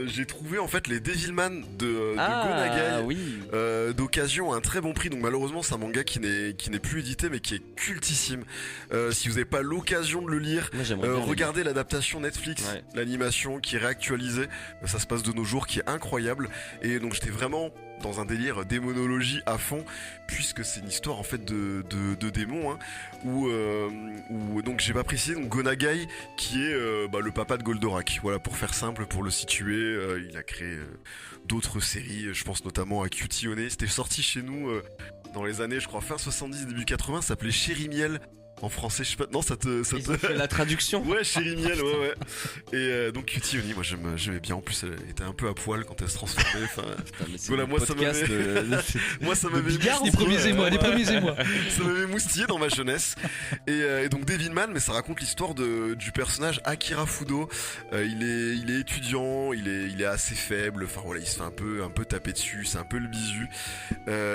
j'ai trouvé en fait les Devilman de Ah Gonagai. oui. D'occasion à un très bon prix, donc malheureusement c'est un manga qui n'est plus édité mais qui est cultissime. Si vous n'avez pas l'occasion de le lire, Moi j'aimerais bien. regardez l'adaptation Netflix, Ouais. l'animation qui est réactualisée, ça se passe de nos jours, qui est incroyable. Et donc j'étais vraiment dans un délire démonologie à fond, puisque c'est une histoire en fait de démons, hein, où donc j'ai pas précisé, donc Gonagai qui est le papa de Goldorak. Voilà, pour faire simple, pour le situer, il a créé d'autres séries, je pense notamment à Cutie Honey. C'était sorti chez nous dans les années, je crois, fin 70, début 80, ça s'appelait Chéri Miel. En français, je sais pas. Non, ça te. Ils ont fait la traduction. Ouais, Chéri Miel, ouais. Et donc Cutie Honey, moi j'aimais bien. En plus, elle était un peu à poil quand elle se transformait. Enfin, Putain, mais c'est Voilà, le moi, ça podcast moi ça m'avait Bigard, Les premiers émois, les premiers émois. ça m'avait moustillé dans ma jeunesse. Et donc Devilman, mais ça raconte l'histoire du personnage Akira Fudo. Il est étudiant, il est assez faible. Enfin voilà, il se fait un peu taper dessus. C'est un peu le bisu.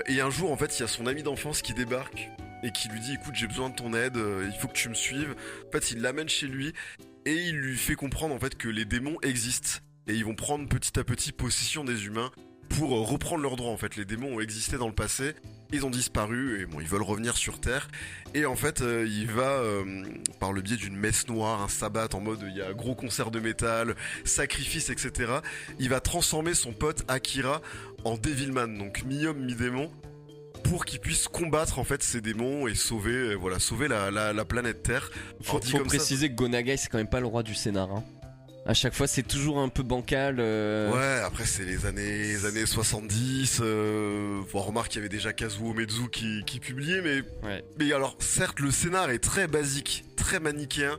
Et un jour, en fait, il y a son ami d'enfance qui débarque et qui lui dit écoute, j'ai besoin de ton aide, il faut que tu me suives. En fait, il l'amène chez lui et il lui fait comprendre en fait que les démons existent et ils vont prendre petit à petit possession des humains pour reprendre leurs droits. En fait, les démons ont existé dans le passé, ils ont disparu et bon, ils veulent revenir sur Terre. Et en fait, il va par le biais d'une messe noire, un sabbat en mode il y a un gros concert de métal, sacrifice, etc. Il va transformer son pote Akira en Devilman, donc mi-homme mi-démon, pour qu'il puisse combattre en fait ces démons et sauver la planète Terre. Faut, Alors, dit faut comme ça, préciser que Gonagai c'est quand même pas le roi du scénar. Hein. À chaque fois c'est toujours un peu bancal. Ouais, après c'est les années 70. Remarque, il y avait déjà Kazuo Uematsu qui publiait, Ouais. mais alors certes le scénar est très basique, très manichéen.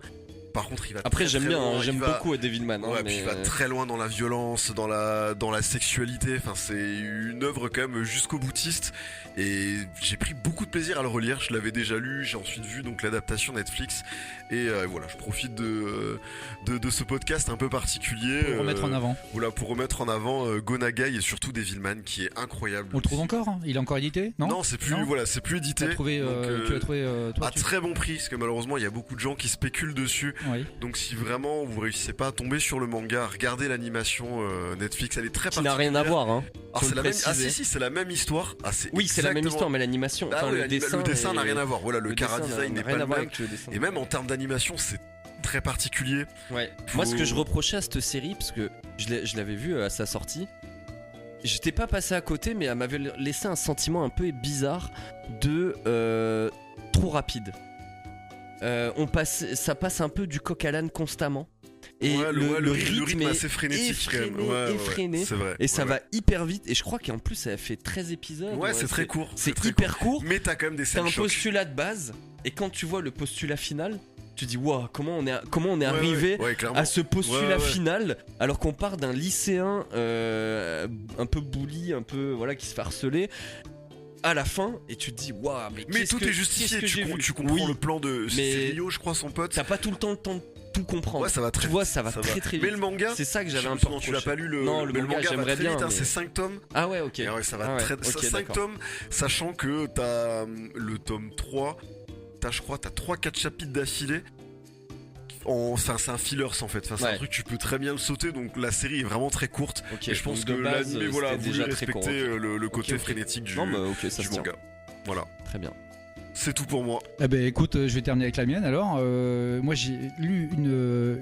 Par contre, il va Après très, j'aime très bien, loin, hein, j'aime il va- beaucoup Devilman. Hein, Ouais, mais... puis il va très loin dans la violence, dans la sexualité. Enfin, c'est une œuvre quand même jusqu'au boutiste. Et j'ai pris beaucoup de plaisir à le relire. Je l'avais déjà lu, j'ai ensuite vu donc l'adaptation Netflix. Et voilà, je profite de ce podcast un peu particulier. Pour remettre en avant. Voilà, pour remettre en avant Gonagai et surtout Devilman qui est incroyable. On le trouve encore hein. Il est encore édité? Non, c'est plus Non voilà, c'est plus édité. Tu l'as trouvé, Donc, tu l'as trouvé toi, à très bon prix, parce que malheureusement il y a beaucoup de gens qui spéculent dessus. Oui. Donc si vraiment vous réussissez pas à tomber sur le manga, regardez l'animation Netflix, elle est très Qui n'a rien à voir. Hein. Ah, faut c'est le la même... préciser. si, c'est la même histoire. Ah, Oui c'est la même exactement- histoire mais l'animation, Ah, enfin ouais, le dessin. n'a rien à voir. Voilà, le dessin chara-design n'a n'est rien pas à le voir même. avec le dessin. Et même en termes d'animation, c'est très particulier. Ouais. Faut- Moi, ce que je reprochais à cette série, parce que je l'avais vu à sa sortie, j'étais pas passé à côté, mais elle m'avait laissé un sentiment un peu bizarre de trop rapide. Ça passe un peu du coq à l'âne constamment. Et Ouais, le rythme rythme est est assez frénétique quand même. effréné. C'est vrai. Et ça Ouais, va hyper vite. Et je crois qu'en plus, ça a fait 13 épisodes. Ouais, c'est très court. C'est très hyper court. Mais t'as quand même des T'as scènes un chocs. postulat de base. Et quand tu vois le postulat final, tu dis waouh, comment on est Ouais, arrivé ouais, clairement. à ce postulat Ouais. final alors qu'on part d'un lycéen un peu bully, un peu voilà qui se fait harceler à la fin et tu te dis waouh Mais tout est justifié. Tu comprends Oui, le plan de mais- c'est Rio, je crois, son pote. t'as pas tout le temps de tout comprendre. Ouais, ça va très tu vois, ça va ça très très vite. Mais le manga, C'est ça que j'avais un je- peu non, tu l'as reproché. pas lu le Non, le mais manga, va j'aimerais très bien, vite, hein, mais- c'est 5 tomes. Ah ouais, ok. Et ouais, ça va Ah ouais, très ok, 5 d'accord. tomes, sachant que t'as le tome 3, t'as 3-4 chapitres d'affilée. Enfin, c'est un fillers en fait. Enfin, c'est Ouais. un truc tu peux très bien le sauter. Donc la série est vraiment très courte. Ok, Et je pense donc que de base, l'anime, voilà, c'était vous déjà très respectez court. Ok. le côté Ok. frénétique du, Non, mais ok, ça du se tient. manga. Voilà, Très bien. c'est tout pour moi. Eh ben écoute, je vais terminer avec la mienne alors. Moi j'ai lu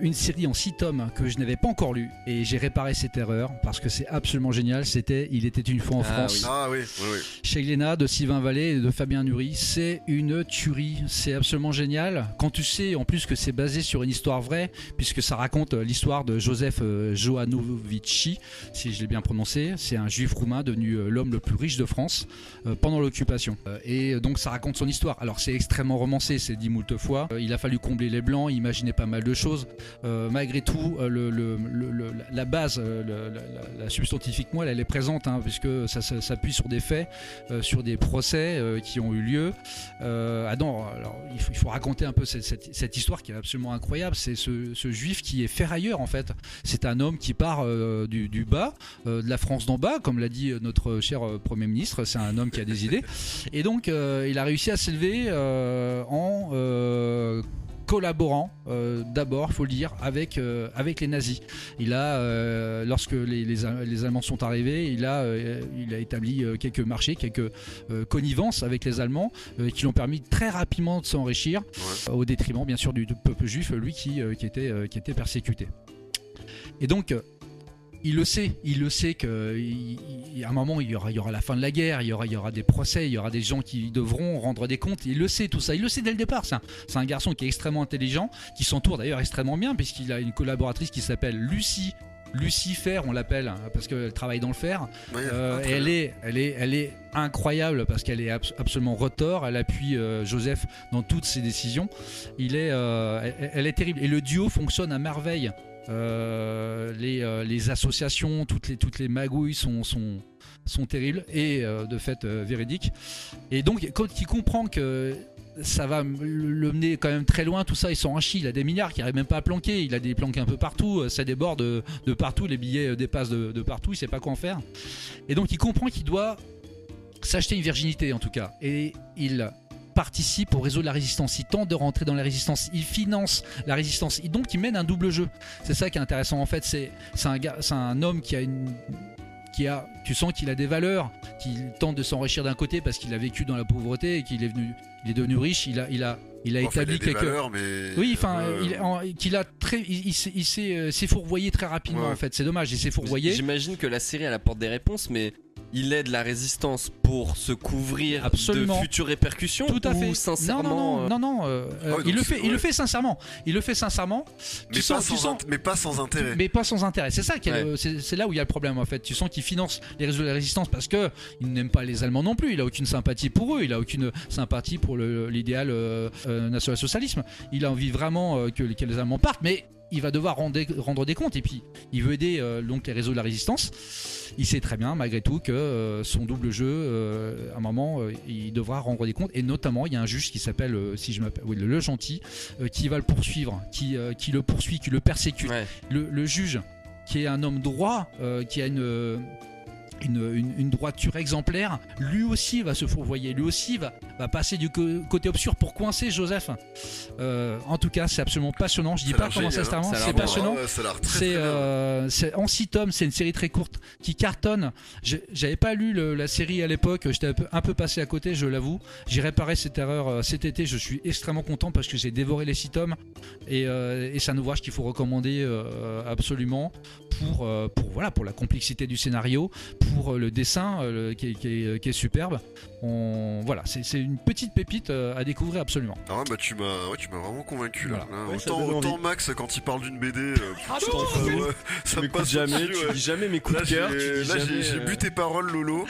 une série en 6 tomes que je n'avais pas encore lu et j'ai réparé cette erreur parce que c'est absolument génial. C'était Il était une fois en Ah France. oui. Ah oui, oui. Chez Glénat de Sylvain Vallée et de Fabien Nury. C'est une tuerie, c'est absolument génial. Quand tu sais en plus que c'est basé sur une histoire vraie, puisque ça raconte l'histoire de Joseph Joanovici, si je l'ai bien prononcé, c'est un juif roumain devenu l'homme le plus riche de France pendant l'occupation. Et donc ça raconte son histoire l'histoire. Alors c'est extrêmement romancé, c'est dit moult fois. Il a fallu combler les blancs, imaginer pas mal de choses. Malgré tout, la base, la substantifique moelle, elle est présente, hein, puisque ça s'appuie sur des faits, sur des procès qui ont eu lieu. Alors, il faut raconter un peu cette histoire qui est absolument incroyable. C'est ce juif qui est ferrailleur en fait. C'est un homme qui part du bas, de la France d'en bas, comme l'a dit notre cher Premier ministre. C'est un homme qui a des idées. Et donc, il a réussi à s'élever en collaborant d'abord, faut le dire, avec les nazis. Il a, lorsque les Allemands sont arrivés, il a établi quelques marchés, quelques connivences avec les Allemands qui lui ont permis très rapidement de s'enrichir, au détriment bien sûr du peuple juif, lui qui était persécuté. Et donc il le sait qu'à un moment il y aura la fin de la guerre, il y aura des procès, il y aura des gens qui devront rendre des comptes. Il le sait tout ça, il le sait dès le départ. C'est un garçon qui est extrêmement intelligent, qui s'entoure d'ailleurs extrêmement bien, puisqu'il a une collaboratrice qui s'appelle Lucie Fer, on l'appelle, parce qu'elle travaille dans le fer. Et elle est incroyable parce qu'elle est absolument retors. Elle appuie Joseph dans toutes ses décisions. Elle est terrible et le duo fonctionne à merveille. Les associations, toutes les magouilles sont terribles et de fait véridiques. Et donc quand il comprend que ça va le mener quand même très loin, tout ça, il s'enrichit, il a des milliards qui n'arrivent même pas à planquer, il a des planques un peu partout, ça déborde de partout, les billets dépassent de partout, il sait pas quoi en faire. Et donc il comprend qu'il doit s'acheter une virginité en tout cas, et il participe au réseau de la résistance, il tente de rentrer dans la résistance, il finance la résistance, et donc il mène un double jeu. C'est ça qui est intéressant en fait, c'est un homme tu sens qu'il a des valeurs, qu'il tente de s'enrichir d'un côté parce qu'il a vécu dans la pauvreté et qu'il est devenu riche, il a établi quelques valeurs, mais oui, enfin il s'est fourvoyé très rapidement en fait, c'est dommage, il s'est fourvoyé. J'imagine que la série elle apporte des réponses, mais il aide la résistance pour se couvrir absolument de futures répercussions. Tout à fait. Sincèrement, non. Il le fait sincèrement. Mais pas sans intérêt. Mais pas sans intérêt. C'est ça c'est là où il y a le problème en fait. Tu sens qu'il finance les réseaux de la résistance parce que il n'aime pas les Allemands non plus. Il a aucune sympathie pour eux. Il a aucune sympathie pour l'idéal national-socialisme. Il a envie vraiment que les Allemands partent, mais il va devoir rendre des comptes et puis il veut aider donc les réseaux de la résistance. Il sait très bien malgré tout que son double jeu, à un moment il devra rendre des comptes, et notamment il y a un juge qui s'appelle le gentil qui va le poursuivre, qui le poursuit, qui le persécute. Le juge qui est un homme droit, qui a une droiture exemplaire, lui aussi va se fourvoyer, lui aussi va passer du côté obscur pour coincer Joseph. En tout cas, c'est absolument passionnant. Je dis pas comment ça se termine, c'est passionnant. C'est en 6 tomes, c'est une série très courte qui cartonne. J'avais pas lu la série à l'époque, j'étais un peu passé à côté, je l'avoue. J'ai réparé cette erreur cet été, je suis extrêmement content parce que j'ai dévoré les 6 tomes et c'est un ouvrage qu'il faut recommander absolument pour la complexité du scénario, pour le dessin qui est superbe. C'est une petite pépite à découvrir absolument. Ah ouais, tu m'as vraiment convaincu là. Voilà. Autant Max quand il parle d'une BD, ça me passe jamais, au-dessus, tu dis jamais mes coups de cœur. J'ai bu tes paroles, Lolo.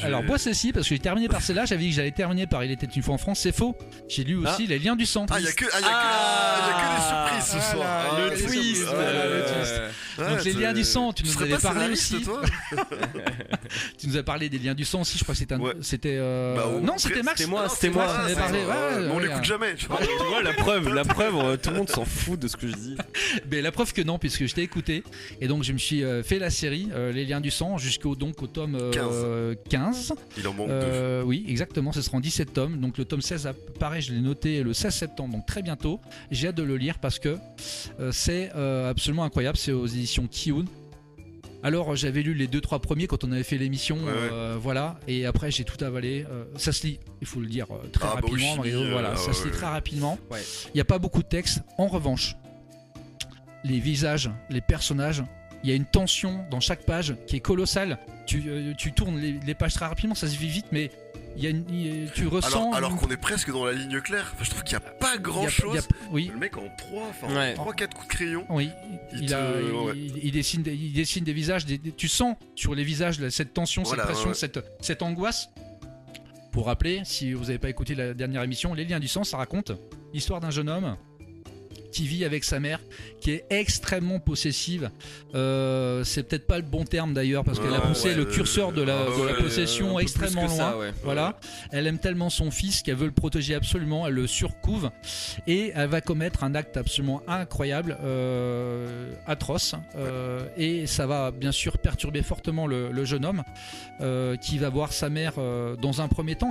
Alors bois ceci parce que j'ai terminé par celle-là. J'avais dit que j'allais terminer par Il était une fois en France, c'est faux. J'ai lu aussi Les Liens du Sang. Il y a que des surprises ce soir. Le twist. Donc Les Liens du Sang, tu nous avais parlé aussi. Toi tu nous as parlé des Liens du Sang aussi, je crois que c'était non, c'était Max. C'était moi. On l'écoute jamais. Tu vois la preuve, tout le monde s'en fout de ce que je dis. Mais la preuve que non, puisque je t'ai écouté et donc je me suis fait la série Les Liens du Sang jusqu'au tome 15. Il en manque 2. Oui, exactement, ce sera en 17 tomes. Donc le tome 16 apparaît, je l'ai noté le 16 septembre, donc très bientôt. J'ai hâte de le lire parce que c'est absolument incroyable, c'est aux éditions Kiun. Alors j'avais lu les 2-3 premiers quand on avait fait l'émission, voilà, et après j'ai tout avalé. Ça se lit, il faut le dire très rapidement. Ça se lit très rapidement. Il n'y a pas beaucoup de texte. En revanche, les visages, les personnages, il y a une tension dans chaque page qui est colossale. Tu tournes les pages très rapidement, ça se vit vite, mais tu ressens. Alors qu'on est presque dans la ligne claire. Enfin, je trouve qu'il n'y a pas grand chose. Oui. Le mec en 3-4 coups de crayon. Oui. Il dessine des visages. Tu sens sur les visages cette tension, cette pression, cette angoisse. Pour rappeler, si vous n'avez pas écouté la dernière émission, Les Liens du sang, ça raconte l'histoire d'un jeune homme qui vit avec sa mère, qui est extrêmement possessive. C'est peut-être pas le bon terme d'ailleurs, parce qu'elle a poussé le curseur de la possession extrêmement loin. Ça, voilà. Elle aime tellement son fils qu'elle veut le protéger absolument, elle le surcouve et elle va commettre un acte absolument incroyable, atroce. Et ça va bien sûr perturber fortement le jeune homme, qui va voir sa mère dans un premier temps.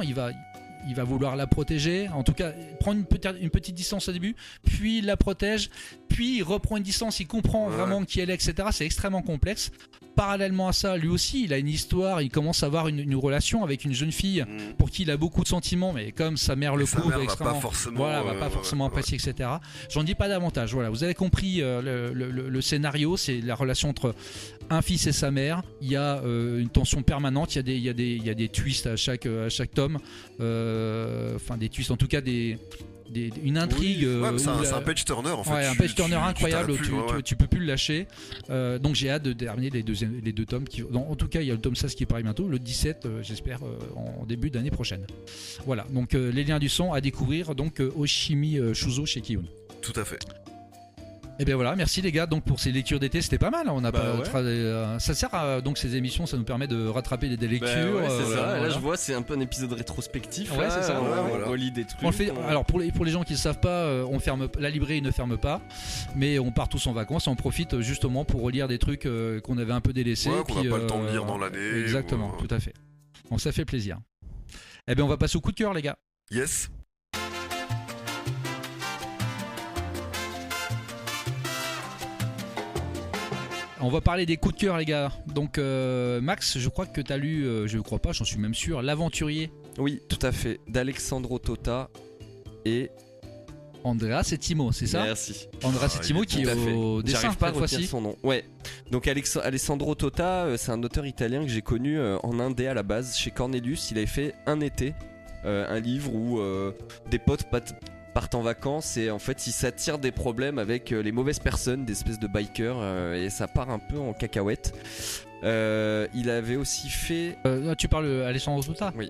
Il va vouloir la protéger, en tout cas prendre une petite distance au début, puis il la protège, puis il reprend une distance, il comprend vraiment qui elle est, etc. C'est extrêmement complexe. Parallèlement à ça, lui aussi, il a une histoire, il commence à avoir une relation avec une jeune fille pour qui il a beaucoup de sentiments, mais comme sa mère le couvre extrêmement, va pas forcément apprécier, etc. J'en dis pas davantage. Voilà, vous avez compris le scénario, c'est la relation entre un fils et sa mère. Il y a une tension permanente, il y a des twists à chaque tome, enfin des twists, en tout cas une intrigue. C'est un page turner en fait. Ouais, un page turner incroyable, tu peux plus le lâcher. Donc j'ai hâte de terminer les deux tomes. En tout cas, il y a le tome 16 qui paraît bientôt, le 17, j'espère, en début d'année prochaine. Voilà, donc Les Liens du sang à découvrir, donc Oshimi Shuzo chez Kiun. Tout à fait. Et bien voilà, merci les gars donc pour ces lectures d'été, c'était pas mal. On a ça sert à, donc ces émissions, ça nous permet de rattraper des lectures. C'est ça. Là je vois, c'est un peu un épisode rétrospectif. Ouais, c'est ça. On relit des trucs. On le fait. Alors pour les gens qui ne savent pas, la librairie ne ferme pas, mais on part tous en vacances et on profite justement pour relire des trucs qu'on avait un peu délaissés. Qu'on n'a pas le temps de lire dans l'année. Exactement, tout à fait. Donc ça fait plaisir. Et bien on va passer au coup de cœur les gars. Yes. On va parler des coups de cœur les gars. Donc Max, je crois que tu as lu, je ne crois pas, j'en suis même sûr, L'Aventurier. Oui, tout à fait, d'Alexandro Tota et Andrea Settimo, c'est ça? Merci. Andrea Settimo qui est au dessin. J'arrive pas à retenir son nom. Ouais. Donc Alessandro Tota, c'est un auteur italien que j'ai connu en Indé à la base, chez Cornelius. Il avait fait Un été, un livre où des potes partent en vacances et en fait ils s'attirent des problèmes avec les mauvaises personnes, des espèces de bikers, et ça part un peu en cacahuète. Il avait aussi fait... tu parles Alessandro Tota? Oui.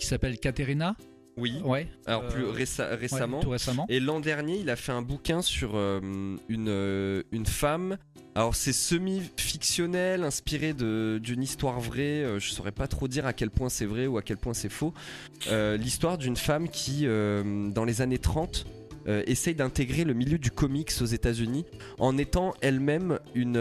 Qui s'appelle Caterina? Oui. Ouais. Alors plus récemment. Ouais, tout récemment. Et l'an dernier, il a fait un bouquin sur une femme. Alors c'est semi-fictionnel, inspiré d'une histoire vraie. Je saurais pas trop dire à quel point c'est vrai ou à quel point c'est faux. L'histoire d'une femme qui, dans les années 30, essaye d'intégrer le milieu du comics aux États-Unis en étant elle-même une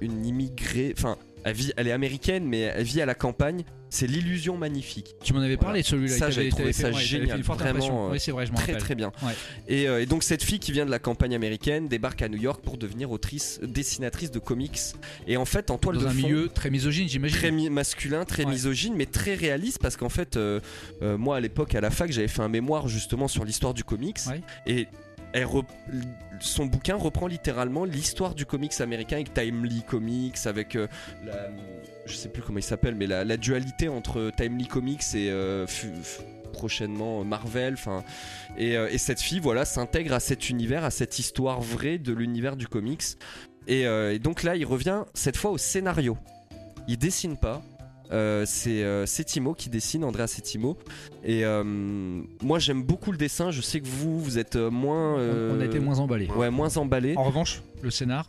immigrée. Enfin, elle est américaine, mais elle vit à la campagne. C'est l'illusion magnifique. Tu m'en avais parlé de celui-là. Ça, j'avais trouvé ça génial. Vraiment, oui, c'est vrai, je m'en rappelle. Très bien. Ouais. Et donc cette fille qui vient de la campagne américaine débarque à New York pour devenir dessinatrice de comics. Et en fait, en toile de fond, dans un milieu très misogyne, j'imagine. Très masculin, très misogyne, mais très réaliste parce qu'en fait, moi à l'époque à la fac, j'avais fait un mémoire justement sur l'histoire du comics et son bouquin reprend littéralement l'histoire du comics américain avec Timely Comics, avec je sais plus comment il s'appelle, mais la dualité entre Timely Comics et prochainement Marvel. Et cette fille, voilà, s'intègre à cet univers, à cette histoire vraie de l'univers du comics. Et donc là, il revient cette fois au scénario. Il dessine pas. C'est Settimo qui dessine, Andrea Settimo. Et moi j'aime beaucoup le dessin. Je sais que vous êtes moins. On a été moins emballés. Ouais, moins emballés. En revanche, le scénar.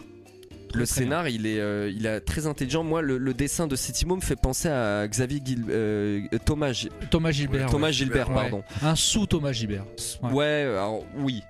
Le scénar, il est très intelligent. Moi, le dessin de Settimo me fait penser à Xavier Thomas Gilbert. Thomas Gilbert, pardon. Un sous Thomas Gilbert. Ouais, alors oui.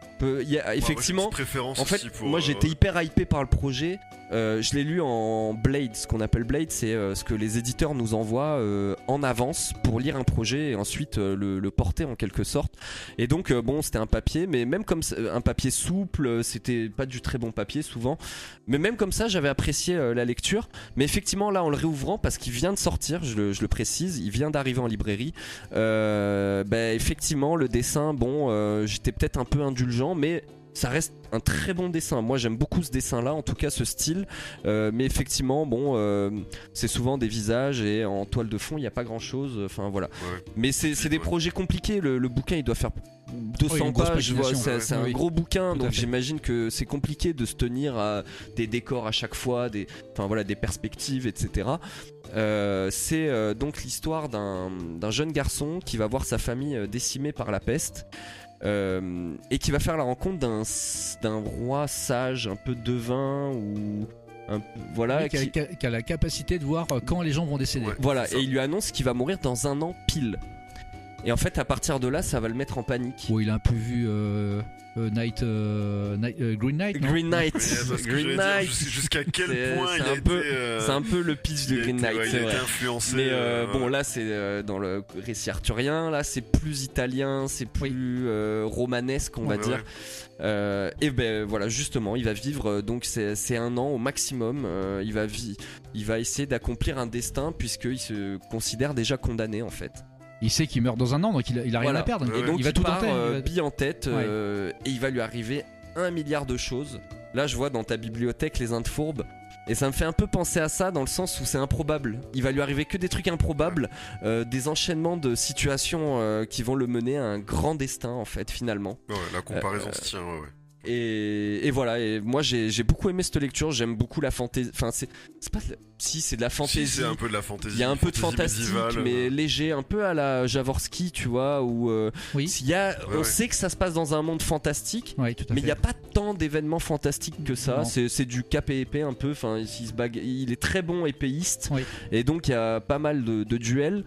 Effectivement. En fait, moi j'étais hyper hypé par le projet. Je l'ai lu en Blade. Ce qu'on appelle Blade, c'est ce que les éditeurs nous envoient en avance pour lire un projet et ensuite le porter en quelque sorte. Et donc bon, c'était un papier, mais même comme un papier souple, c'était pas du très bon papier souvent, mais même comme ça j'avais apprécié la lecture. Mais effectivement là, en le réouvrant, parce qu'il vient de sortir, je le précise, il vient d'arriver en librairie, effectivement le dessin, bon, j'étais peut-être un peu indulgent, mais ça reste un très bon dessin. Moi j'aime beaucoup ce dessin là, en tout cas ce style, mais effectivement c'est souvent des visages et en toile de fond il n'y a pas grand chose, enfin voilà. Mais c'est des projets compliqués, le bouquin il doit faire 200 pages, c'est un gros bouquin, donc j'imagine que c'est compliqué de se tenir à des décors à chaque fois, des perspectives, etc. C'est donc l'histoire d'un jeune garçon qui va voir sa famille décimée par la peste. Et qui va faire la rencontre d'un roi sage, un peu devin ou voilà, qui a la capacité de voir quand les gens vont décéder. Voilà, et il lui annonce qu'il va mourir dans 1 an pile. Et en fait, à partir de là, ça va le mettre en panique. Il a un peu vu Green Knight, non Green Knight. Jusqu'à quel point c'est un peu le pitch de Green Knight, c'est vrai. Influencé, mais bon, là, c'est dans le récit arthurien. Là, c'est plus italien, c'est plus romanesque, on va dire. Et ben voilà, justement, il va vivre. Donc, c'est 1 an au maximum. Il va essayer d'accomplir un destin puisqu'il se considère déjà condamné, en fait. Il sait qu'il meurt dans 1 an, donc il a rien à perdre. Et donc il va tout part tenter. bille en tête, et il va lui arriver 1 milliard de choses. Là, je vois dans ta bibliothèque les Indes fourbes. Et ça me fait un peu penser à ça dans le sens où c'est improbable. Il va lui arriver que des trucs improbables, des enchaînements de situations qui vont le mener à un grand destin, en fait, finalement. Ouais, la comparaison se tient, ouais. Et voilà, et moi j'ai beaucoup aimé cette lecture, j'aime beaucoup la fantaisie. Enfin, c'est pas. Si, c'est de la fantaisie. Si, c'est un peu de la fantaisie. Il y a un peu de fantastique, médiévale, mais léger, un peu à la Jaworski, tu vois, où on sait que ça se passe dans un monde fantastique, mais il n'y a pas tant d'événements fantastiques que ça. C'est du cap et épée un peu. Enfin, il est très bon épéiste, et donc il y a pas mal de duels.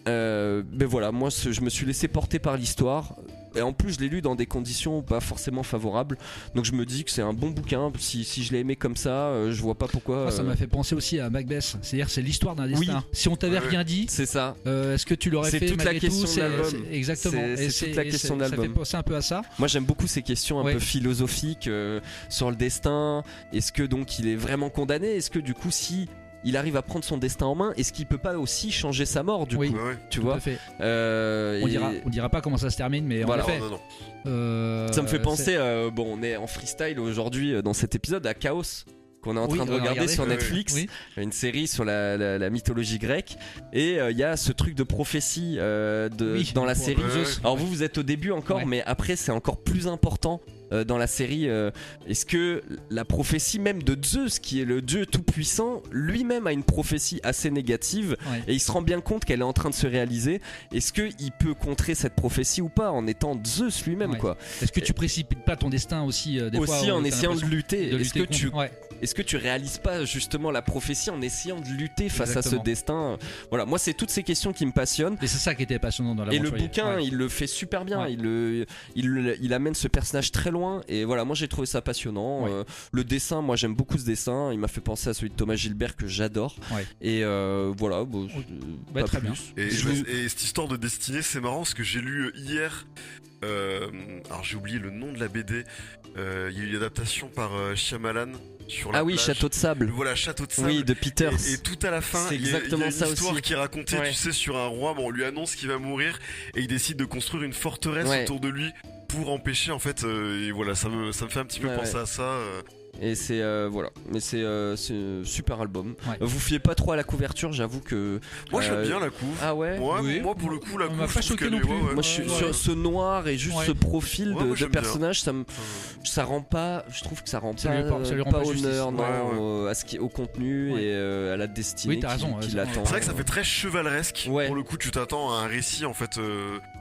Mais voilà, moi je me suis laissé porter par l'histoire. Et en plus je l'ai lu dans des conditions pas forcément favorables. Donc je me dis que c'est un bon bouquin. Si je l'ai aimé comme ça, je vois pas pourquoi. Ça m'a fait penser aussi à Macbeth. C'est-à-dire c'est l'histoire d'un destin. Si on t'avait rien dit, c'est ça. Est-ce que tu l'aurais fait toute malgré la question tout de l'album. Exactement. C'est toute la question d'album. Ça fait penser un peu à ça. Moi j'aime beaucoup ces questions un peu philosophiques sur le destin. Est-ce que donc il est vraiment condamné? Est-ce que du coup si il arrive à prendre son destin en main, est-ce qu'il peut pas aussi changer sa mort du coup, tu vois? On dira pas comment ça se termine, mais voilà. En effet, ça me fait penser, on est en freestyle aujourd'hui dans cet épisode à Chaos, qu'on est en train de regarder sur Netflix, une série sur la mythologie grecque, et il y a ce truc de prophétie dans la série. Alors vous êtes au début encore, mais après c'est encore plus important. Dans la série, est-ce que la prophétie même de Zeus, qui est le dieu tout-puissant, lui-même a une prophétie assez négative, et il se rend bien compte qu'elle est en train de se réaliser? Est-ce qu'il peut contrer cette prophétie ou pas en étant Zeus lui-même, quoi? Est-ce que tu précipites pas ton destin aussi fois, en essayant de lutter, est-ce que tu réalises pas justement la prophétie en essayant de lutter face à ce destin? Voilà, moi c'est toutes ces questions qui me passionnent. Et c'est ça qui était passionnant dans l'aventurier. Et le bouquin, il le fait super bien. Il amène ce personnage très loin. Et voilà, moi j'ai trouvé ça passionnant. Le dessin, moi j'aime beaucoup ce dessin. Il m'a fait penser à celui de Thomas Gilbert que j'adore. Et voilà, pas très plus. bien. Et cette histoire de destinée, c'est marrant parce que j'ai lu hier. Alors j'ai oublié le nom de la BD. Il y a eu une adaptation par Shyamalan. Sur la plage. Château de sable. Voilà, Château de sable. Oui, de Peters. Et tout à la fin, c'est exactement il y a ça une histoire aussi. qui est racontée, tu sais, sur un roi. On lui annonce qu'il va mourir et il décide de construire une forteresse autour de lui pour empêcher, en fait. Et voilà, ça me fait un petit peu penser à ça. Et c'est voilà, mais c'est un super album. Vous fiez pas trop à la couverture, j'avoue que. Moi j'aime bien la couve. Ah ouais. Moi pour le coup la couve m'a pas choqué non plus. Moi je suis sur ce noir et juste ce profil de personnage, ça rend pas. Je trouve que ça rend pas honneur au contenu et à la destinée qui l'attend. C'est vrai que ça fait très chevaleresque. Pour le coup tu t'attends à un récit en fait.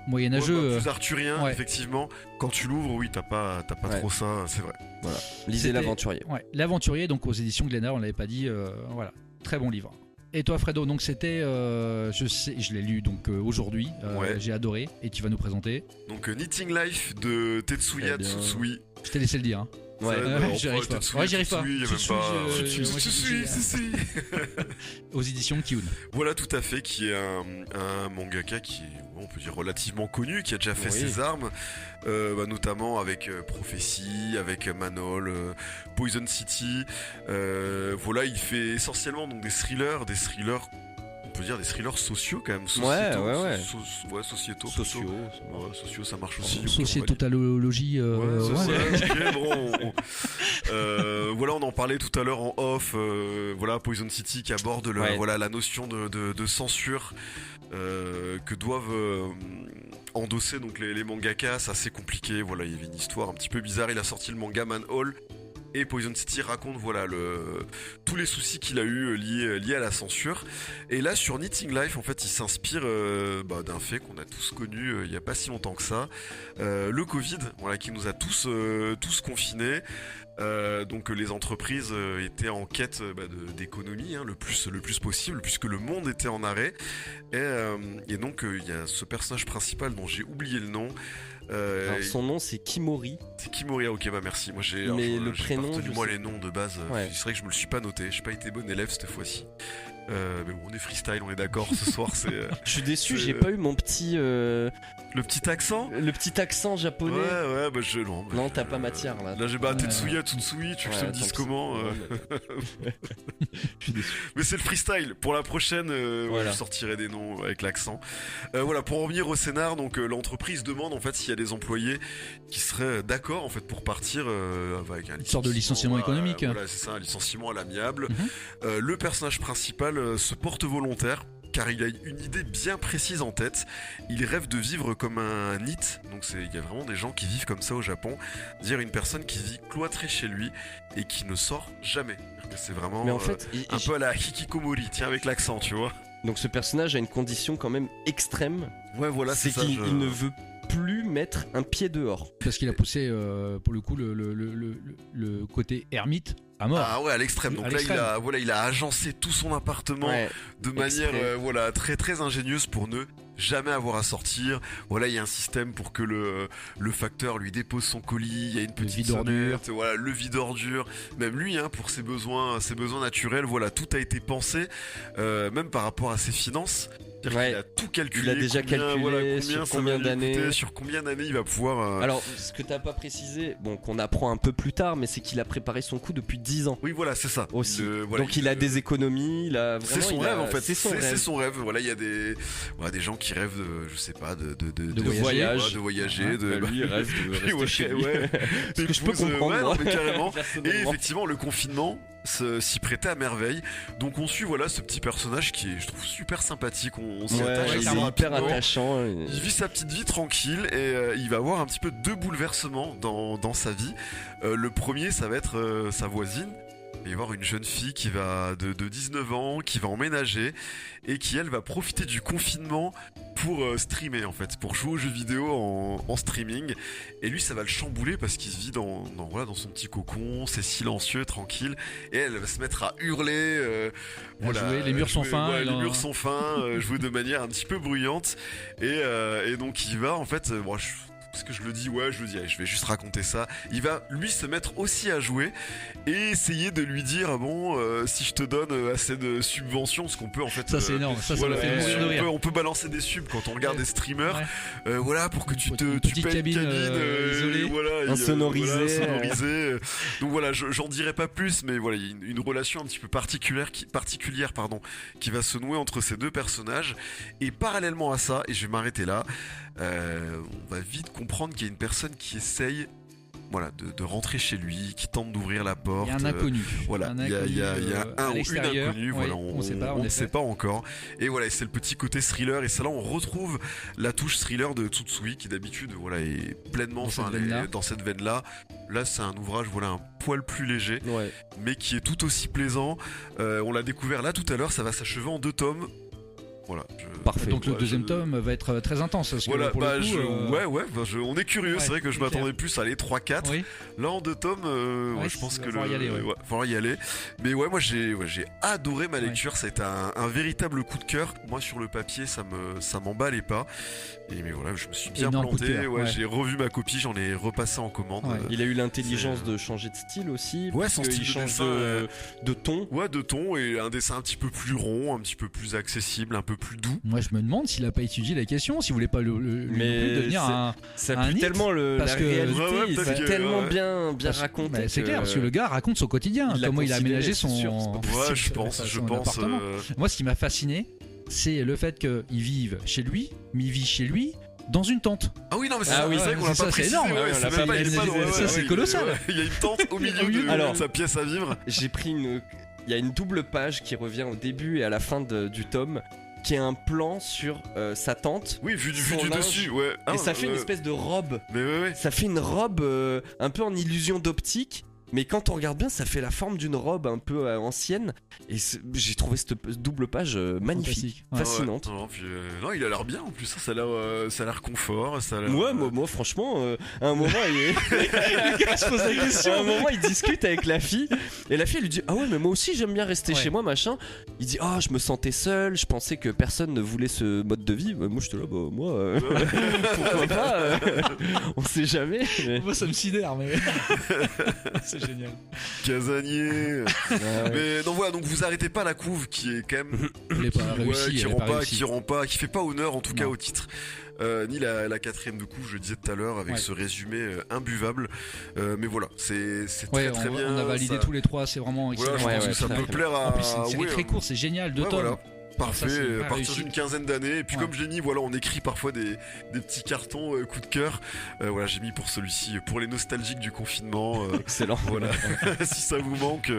Moyenâgeux, plus arthurien, effectivement. Quand tu l'ouvres, t'as pas trop ça, c'est vrai. Voilà. Lisez l'aventurier. L'aventurier, donc aux éditions Glénat, on l'avait pas dit. Voilà, très bon livre. Et toi, Fredo, donc c'était, je l'ai lu donc aujourd'hui. J'ai adoré. Et tu vas nous présenter. Donc Knitting Life de Tetsuya Tsutsui. Je t'ai laissé le dire. Hein. J'y arrive pas. J'y arrive pas. Aux éditions Kiun. Voilà, tout à fait, qui est un mangaka qui est, on peut dire, relativement connu, qui a déjà fait ses armes, notamment avec Prophecy, avec Manol, Poison City. Voilà, il fait essentiellement donc des thrillers peut dire des thrillers sociaux quand même. Ouais. Sociétaux. Sociaux. Ouais, sociaux, ça marche aussi. Sociétotalogie. Voilà, on en parlait tout à l'heure en off. Voilà, Poison City qui aborde la notion de censure que doivent endosser donc les mangakas. C'est assez compliqué. Voilà, il y avait une histoire un petit peu bizarre. Il a sorti le manga Manhole. Et Poison City raconte tous les soucis qu'il a eu liés à la censure. Et là sur Knitting Life, en fait, il s'inspire d'un fait qu'on a tous connu il n'y a pas si longtemps que ça, le Covid, qui nous a tous confinés. Donc les entreprises étaient en quête d'économie le plus possible, puisque le monde était en arrêt. Et donc il y a ce personnage principal dont j'ai oublié le nom. Alors, son nom c'est Kimori. C'est Kimori, ok, merci. Moi j'ai prénom, retenu les noms de base. C'est vrai que je me le suis pas noté. J'ai pas été bon élève cette fois-ci. Mais bon, on est freestyle, on est d'accord. Ce soir, c'est. Je suis déçu, j'ai pas eu mon petit. Le petit accent. Le petit accent japonais. Ouais, non, t'as pas matière là. Là, j'ai Tetsuya Tsutsui. Tu veux que je te le dise comment Je suis déçu. Mais c'est le freestyle. Pour la prochaine, je sortirai des noms avec l'accent. Voilà, pour en revenir au scénar, donc l'entreprise demande en fait s'il y a des employés qui seraient d'accord en fait pour partir avec un sorte de licenciement économique. Voilà, c'est ça, un licenciement à l'amiable. Le personnage principal se porte volontaire car il a une idée bien précise en tête. Il rêve de vivre comme un NEET, donc il y a vraiment des gens qui vivent comme ça au Japon, dire une personne qui vit cloîtrée chez lui et qui ne sort jamais. C'est vraiment en fait, un peu à la Hikikomori, tiens, avec l'accent, tu vois. Donc ce personnage a une condition quand même extrême. Ouais, voilà, c'est ça. Qu'il ne veut plus mettre un pied dehors. Parce qu'il a poussé, pour le coup, le côté ermite à mort. Ah ouais, à l'extrême. Donc là, il a agencé tout son appartement de manière très très ingénieuse pour ne jamais avoir à sortir. Voilà, il y a un système pour que le facteur lui dépose son colis. Il y a une petite sonnette. Voilà, le vide-ordure. Même lui, pour ses besoins naturels. Voilà, tout a été pensé, même par rapport à ses finances. Il a tout calculé. Il a déjà calculé sur combien d'années. Sur combien d'années il va pouvoir. Alors, ce que t'as pas précisé, qu'on apprend un peu plus tard, mais c'est qu'il a préparé son coup depuis 10 ans. Oui, voilà, c'est ça. Aussi. Donc il a des économies. C'est son rêve en fait. C'est son rêve. Voilà, il y a des gens qui rêvent de voyager. Lui, il rêve de rester chez lui. Ce que je peux comprendre. Mais carrément. Et effectivement, le confinement s'y prêtait à merveille. Donc on suit ce petit personnage qui est, je trouve, super sympathique. On s'y attache. Il est hyper attachant. Il vit sa petite vie tranquille et il va avoir un petit peu deux bouleversements dans sa vie. Le premier, ça va être sa voisine. Il va y avoir une jeune fille qui va de 19 ans, qui va emménager et qui, elle, va profiter du confinement pour streamer, en fait, pour jouer aux jeux vidéo en streaming. Et lui, ça va le chambouler parce qu'il se vit dans son petit cocon, c'est silencieux, tranquille. Et elle va se mettre à hurler. Jouer, les murs sont fins. Les murs sont fins, jouer de manière un petit peu bruyante. Et donc, il va, en fait... parce que je le dis, allez, je vais juste raconter ça. Il va, lui, se mettre aussi à jouer et essayer de lui dire, si je te donne assez de subventions, ce qu'on peut en fait... Ça, c'est énorme, ça l'a fait mourir de rire. On peut balancer des subs quand on regarde des streamers, pour que tu payes une cabine isolée, insonorisée. Donc voilà, j'en dirai pas plus, mais voilà, il y a une relation un petit peu particulière qui va se nouer entre ces deux personnages. Et parallèlement à ça, et je vais m'arrêter là, on va vite comprendre qu'il y a une personne qui essaye de rentrer chez lui, qui tente d'ouvrir la porte. Il y a un inconnu. Il y a un ou une inconnue. On ne sait pas encore. Et voilà, c'est le petit côté thriller. Et c'est là on retrouve la touche thriller de Tsutsui qui d'habitude est pleinement dans cette veine-là. Là, c'est un ouvrage un poil plus léger, mais qui est tout aussi plaisant. On l'a découvert là tout à l'heure. Ça va s'achever en 2 tomes. Voilà, parfait. Donc le deuxième tome va être très intense. Parce que pour le coup, on est curieux. C'est vrai que je m'attendais plus à aller 3-4. Oui. Là en 2 tomes, je pense que faudra y aller. Mais moi j'ai adoré ma lecture. Ça a été un véritable coup de cœur. Moi sur le papier, ça m'emballait pas. Mais voilà, je me suis bien planté. J'ai revu ma copie, j'en ai repassé en commande. Il a eu l'intelligence de changer de style aussi. Son style change de ton. De ton et un dessin un petit peu plus rond, un petit peu plus accessible, un peu plus doux. Moi je me demande s'il a pas étudié la question, s'il voulait pas devenir un tellement la réalité, c'est tellement bien raconté. C'est clair, parce que le gars raconte son quotidien, comment il a aménagé son je pense. appartement. Moi ce qui m'a fasciné, c'est le fait qu'ils vivent chez lui, mais il vit chez lui dans une tente. Ah oui, non, mais c'est Ah oui, vrai qu'on l'a c'est pas ça, c'est précisé. énorme, ouais, on c'est l'a même pas pas- il est pas précisé. dans- Ça, c'est colossal. Il y a une tente au milieu de Alors- sa pièce à vivre. J'ai pris il y a une double page qui revient au début et à la fin du tome, qui est un plan sur sa tente. Oui, vu Son du linge. dessus, ouais. Et ça fait une espèce de robe. Mais ouais. Ça fait une robe un peu en illusion d'optique. Mais quand on regarde bien, ça fait la forme d'une robe un peu ancienne. Et j'ai trouvé cette double page magnifique, Fantastique. Ouais. fascinante. Non, puis, non, il a l'air bien en plus, ça a l'air confort, ça a l'air. Moi, franchement, à un moment, Je pose la question. à un moment, il discute avec la fille. Et la fille, elle lui dit: ah ouais, mais moi aussi, j'aime bien rester Ouais. chez moi, machin. Il dit: ah, je me sentais seul, je pensais que personne ne voulait ce mode de vie. Bah, moi, j'étais là, bah, moi, pourquoi pas on sait jamais. Mais... Moi, ça me sidère, mais c'est génial. Casanier. Ah ouais. Mais non, voilà, donc vous arrêtez pas la couve qui est quand même. Elle n'est pas réussie. Qui fait pas honneur en tout cas Non. au titre. Ni la quatrième de couve, je le disais tout à l'heure, avec Ouais. ce résumé imbuvable. Mais voilà, c'est Ouais, très très bien. on a validé ça- tous les trois, c'est vraiment Voilà, excellent. je pense Ouais, que ça très, peut très plaire à. En plus, c'est une série ouais, très courte, c'est génial, 2 ouais, tomes. voilà. Parfait, Ça, c'est une vraie à partir réussite. d'une quinzaine d'années. Et puis Ouais. comme j'ai mis, voilà, on écrit parfois des petits cartons coup de cœur. Voilà, j'ai mis pour celui-ci, pour les nostalgiques du confinement. Excellent. Voilà, si ça vous manque,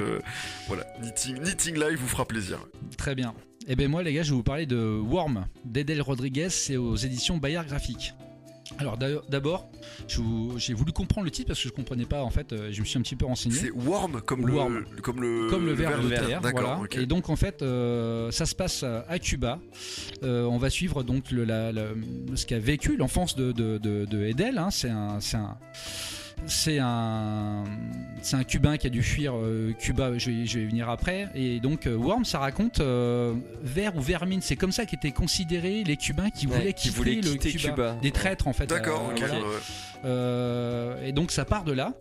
voilà, Knitting Live vous fera plaisir. Très bien. Et ben moi les gars, je vais vous parler de Worm d'Edel Rodriguez, c'est aux éditions Bayard Graphique. Alors d'abord, j'ai voulu comprendre le titre parce que je comprenais pas en fait, je me suis un petit peu renseigné. C'est warm comme Warm. comme Comme le verre de terre, D'accord, voilà. ok. Et donc en fait, ça se passe à Cuba. On va suivre donc ce qu'a vécu l'enfance de Edel. Hein. C'est un Cubain qui a dû fuir Cuba, je vais y venir après. Et donc Worm, ça raconte vers ou vermine, c'est comme ça qu'étaient considérés les Cubains qui voulaient quitter Cuba. Des traîtres en fait. D'accord, ok. voilà. Ouais. Et donc ça part de là.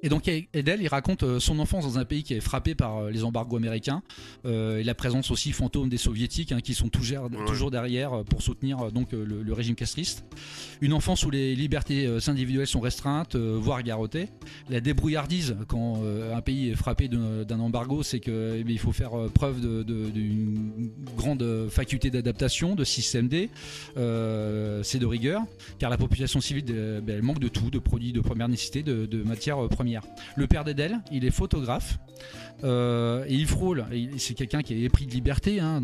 Et donc Edel, il raconte son enfance dans un pays qui est frappé par les embargos américains et la présence aussi fantôme des soviétiques hein, qui sont toujours derrière pour soutenir donc le régime castriste. Une enfance où les libertés individuelles sont restreintes, voire garrottées. La débrouillardise quand un pays est frappé d'un embargo, c'est que il faut faire preuve d'une grande faculté d'adaptation, de système D, c'est de rigueur, car la population civile elle manque de tout, de produits de première nécessité, de matières premières. Le père d'Edel, il est photographe et il frôle. C'est quelqu'un qui est épris de liberté, hein,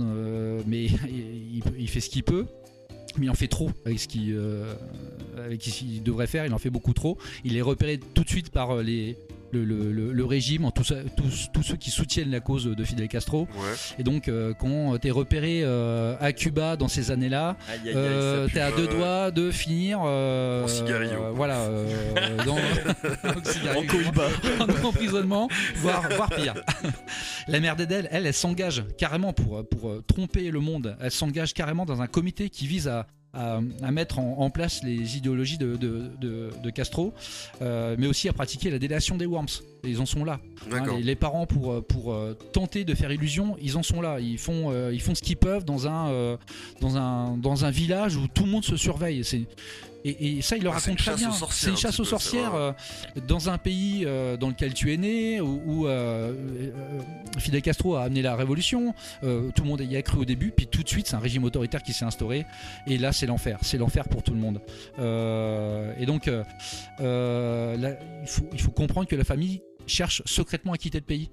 mais il fait ce qu'il peut. Mais il en fait trop avec ce qu'il devrait faire, il en fait beaucoup trop. Il est repéré tout de suite par le régime, tous ceux qui soutiennent la cause de Fidel Castro. Ouais. Et donc quand t'es repéré à Cuba dans ces années-là, t'es à deux doigts de finir En cigarillo. voilà, En cohiba. en emprisonnement, voire pire. La mère d'Edel, elle s'engage carrément pour tromper le monde. Elle s'engage carrément dans un comité qui vise à mettre en place les idéologies de Castro, mais aussi à pratiquer la délation des Worms. Et ils en sont là. D'accord. Les parents pour tenter de faire illusion, ils en sont là. Ils font ce qu'ils peuvent dans un village où tout le monde se surveille. Et ça, il le raconte très bien. C'est une chasse aux sorcières dans un pays dans lequel tu es né, où Fidel Castro a amené la révolution. Tout le monde y a cru au début, puis tout de suite, c'est un régime autoritaire qui s'est instauré. Et là, c'est l'enfer. C'est l'enfer pour tout le monde. Et donc, là, il faut comprendre que la famille cherche secrètement à quitter le pays.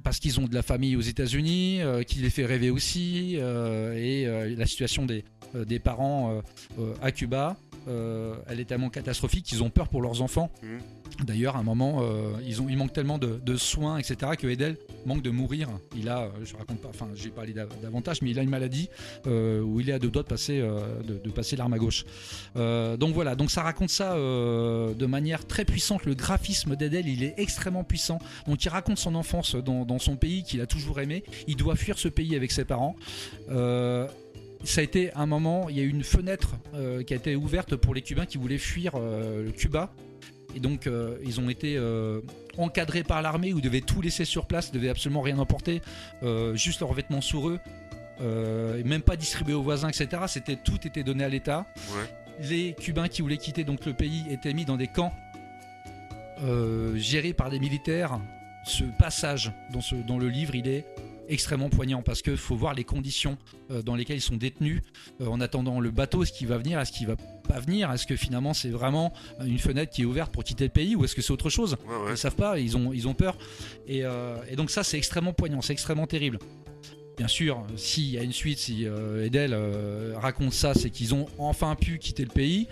Parce qu'ils ont de la famille aux États-Unis, qui les fait rêver aussi, et la situation des parents à Cuba, elle est tellement catastrophique qu'ils ont peur pour leurs enfants. D'ailleurs, à un moment, il manque tellement de soins, etc., que Edel manque de mourir. Il a, je raconte pas, enfin, j'ai parlé davantage, mais il a une maladie où il est à deux doigts de passer l'arme à gauche. Donc voilà, donc ça raconte ça de manière très puissante. Le graphisme d'Edel, il est extrêmement puissant. Donc il raconte son enfance dans son pays qu'il a toujours aimé. Il doit fuir ce pays avec ses parents. Ça a été un moment, il y a eu une fenêtre qui a été ouverte pour les Cubains qui voulaient fuir le Cuba. Et donc ils ont été encadrés par l'armée où ils devaient tout laisser sur place, ils devaient absolument rien emporter, juste leurs vêtements sur eux, et même pas distribués aux voisins, etc. Tout était donné à l'État. Ouais. Les Cubains qui voulaient quitter donc le pays étaient mis dans des camps gérés par des militaires. Ce passage dans le livre, il est extrêmement poignant parce qu'il faut voir les conditions dans lesquelles ils sont détenus en attendant le bateau, est-ce qu'il va venir, est-ce qu'il va pas venir, est-ce que finalement c'est vraiment une fenêtre qui est ouverte pour quitter le pays ou est-ce que c'est autre chose. Ouais. Ils savent pas, ils ont peur et donc ça c'est extrêmement poignant, c'est extrêmement terrible. Bien sûr, s'il y a une suite, si Edel raconte ça, c'est qu'ils ont enfin pu quitter le pays.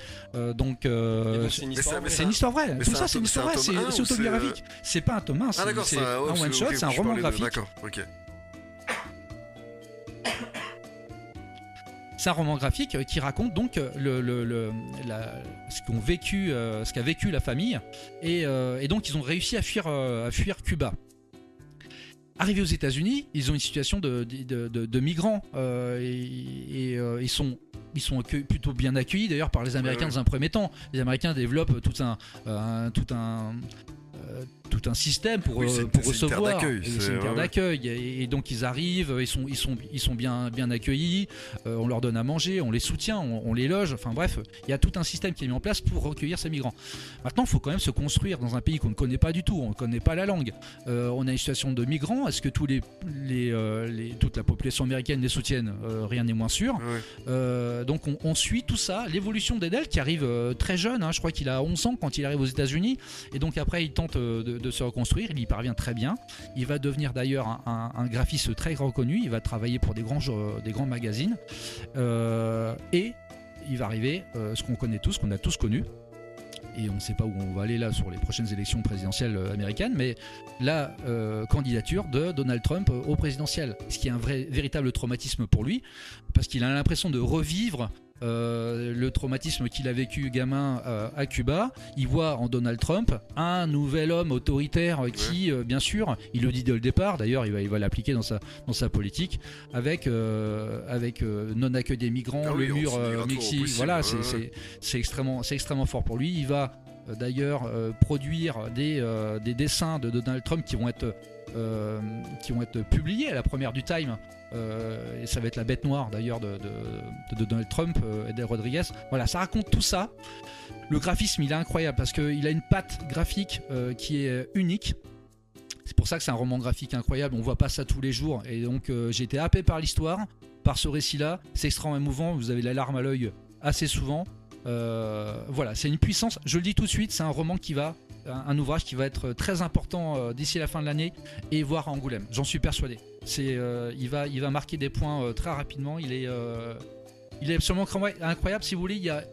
Donc, c'est une histoire c'est une histoire vraie. Mais Tout ça, c'est une histoire vraie. C'est autobiographique. C'est pas un tome 1, c'est d'accord, un one shot, c'est un roman graphique. D'accord, ok. C'est un roman graphique qui raconte donc ce qu'a vécu la famille et donc ils ont réussi à fuir Cuba. Arrivés aux États-Unis, ils ont une situation de migrants et ils sont plutôt bien accueillis d'ailleurs par les Américains dans un premier temps. Les Américains développent tout un système pour recevoir. C'est une terre d'accueil et donc ils arrivent, ils sont bien accueillis, on leur donne à manger, on les soutient, on les loge, enfin bref, il y a tout un système qui est mis en place pour recueillir ces migrants. Maintenant, il faut quand même se construire dans un pays qu'on ne connaît pas du tout, on ne connaît pas la langue. On a une situation de migrants, est-ce que toute la population américaine les soutienne? Rien n'est moins sûr. Donc on suit tout ça, l'évolution d'Edel qui arrive très jeune, je crois qu'il a 11 ans quand il arrive aux États-Unis et donc après il tente de se reconstruire, il y parvient très bien. Il va devenir d'ailleurs un graphiste très reconnu, il va travailler pour des grands magazines et il va arriver ce qu'on connaît tous, qu'on a tous connu, et on ne sait pas où on va aller là sur les prochaines élections présidentielles américaines, mais la candidature de Donald Trump au présidentiel, ce qui est un véritable traumatisme pour lui, parce qu'il a l'impression de revivre le traumatisme qu'il a vécu gamin à Cuba. Il voit en Donald Trump un nouvel homme autoritaire qui, bien sûr, il le dit dès le départ, d'ailleurs il va l'appliquer dans sa politique, avec non-accueil des migrants, le mur mixi, voilà, c'est extrêmement fort pour lui. Il va d'ailleurs produire des dessins de Donald Trump qui vont être publiés à la première du Time. Et ça va être la bête noire d'ailleurs de Donald Trump, Edel Rodriguez. Voilà, ça raconte tout ça. Le graphisme il est incroyable parce qu'il a une patte graphique qui est unique. C'est pour ça que c'est un roman graphique incroyable, on voit pas ça tous les jours. Et donc j'ai été happé par l'histoire, par ce récit là. C'est extrêmement émouvant, vous avez la larme à l'œil assez souvent. Voilà, c'est une puissance, je le dis tout de suite, c'est un roman un ouvrage qui va être très important d'ici la fin de l'année et voire à Angoulême, j'en suis persuadé. Il va marquer des points très rapidement. Il est absolument incroyable. Si vous voulez, il y a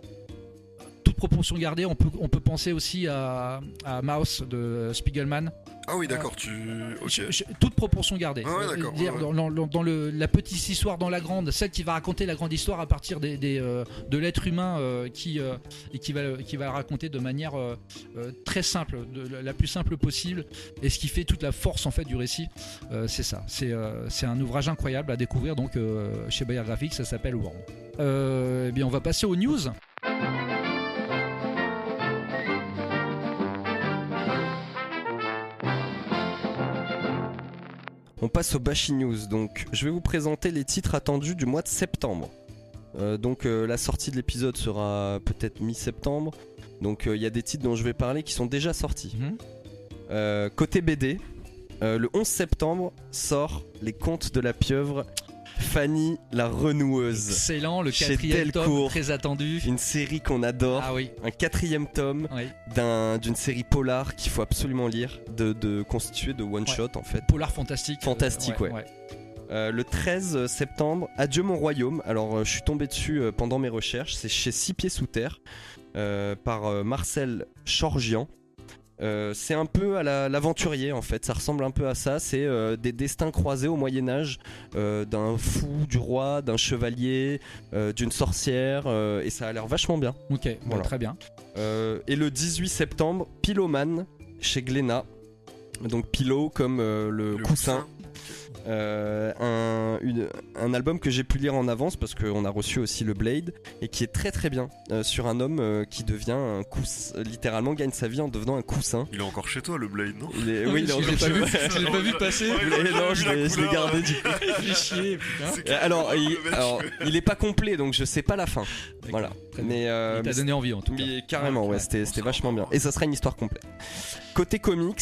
toute proportion gardée. On peut penser aussi à Maus de Spiegelman. Ah oui, d'accord, toute proportion gardée. Ah ouais, d'accord. Dans la petite histoire, dans la grande, celle qui va raconter la grande histoire à partir de l'être humain qui va raconter de manière très simple, la plus simple possible, et ce qui fait toute la force en fait du récit, c'est ça. C'est un ouvrage incroyable à découvrir donc chez Bayer Graphics, ça s'appelle Worm. Eh bien, on va passer aux news. On passe au Bashi News, donc je vais vous présenter les titres attendus du mois de septembre. La sortie de l'épisode sera peut-être mi-septembre, donc il y a des titres dont je vais parler qui sont déjà sortis. Côté BD, le 11 septembre sort Les Contes de la Pieuvre, Fanny la Renoueuse. Excellent, le 4e tome, très attendu. Une série qu'on adore, un 4e tome d'une série polar qu'il faut absolument lire, constituée de one-shot en fait. Polar fantastique. Fantastique, ouais. Le 13 septembre, Adieu mon royaume. Alors je suis tombé dessus pendant mes recherches, c'est chez 6 pieds sous terre, par Marcel Chorgian. C'est un peu à l'aventurier en fait, ça ressemble un peu à ça, c'est des destins croisés au Moyen-Âge, d'un fou, du roi, d'un chevalier, d'une sorcière, et ça a l'air vachement bien. Ok, voilà. Très bien. Et le 18 septembre, Pillowman chez Glénat, donc Pillow comme le coussin. Un album que j'ai pu lire en avance parce qu'on a reçu aussi le Blade et qui est très très bien sur un homme qui devient un coussin, littéralement gagne sa vie en devenant un coussin. Il est encore chez toi le Blade, non? Oui, il est encore chez moi. Je l'ai pas vu passer. Non, je l'ai gardé du coup. Chier, alors, il est pas complet donc je sais pas la fin. Voilà. Mais il t'a donné envie en tout cas. Mais carrément, ouais, c'était vachement bien. Et ça sera une histoire complète. Côté comics,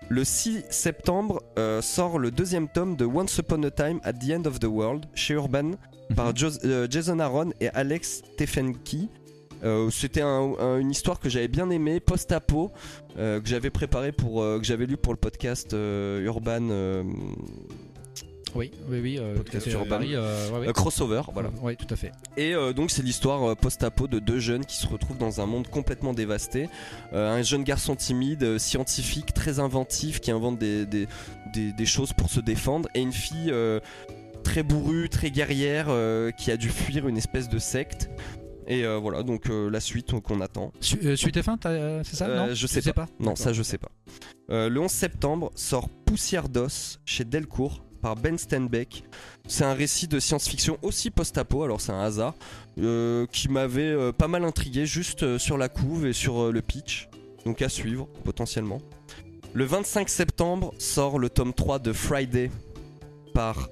Le 6 septembre sort le 2e tome de Once Upon a Time at the End of the World chez Urban par Jason Aaron et Alex Stefenki. C'était une histoire que j'avais bien aimée, post-apo, que j'avais préparé que j'avais lu pour le podcast Urban. Oui, Podcast Urban. Paris, Crossover, voilà. Oui, tout à fait. Et donc c'est l'histoire post-apo de 2 jeunes qui se retrouvent dans un monde complètement dévasté. Un jeune garçon timide, scientifique, très inventif, qui invente des choses pour se défendre, et une fille très bourrue, très guerrière, qui a dû fuir une espèce de secte. Et voilà, donc la suite qu'on attend. Suite et fin, c'est ça? Non, je sais pas. Non, D'accord. ça je sais pas. Le 11 septembre sort Poussière d'os chez Delcourt par Ben Steinbeck. C'est un récit de science-fiction aussi post-apo, alors c'est un hasard, qui m'avait pas mal intrigué juste sur la couve et sur le pitch. Donc à suivre potentiellement. Le 25 septembre sort le tome 3 de Friday par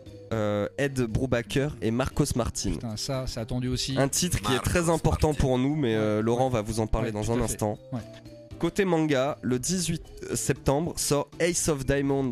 Ed Brubaker et Marcos Martin. Putain, ça, c'est attendu aussi. Un titre qui est très important pour nous, mais Laurent va vous en parler dans un instant. Ouais. Côté manga, le 18 septembre sort Ace of Diamond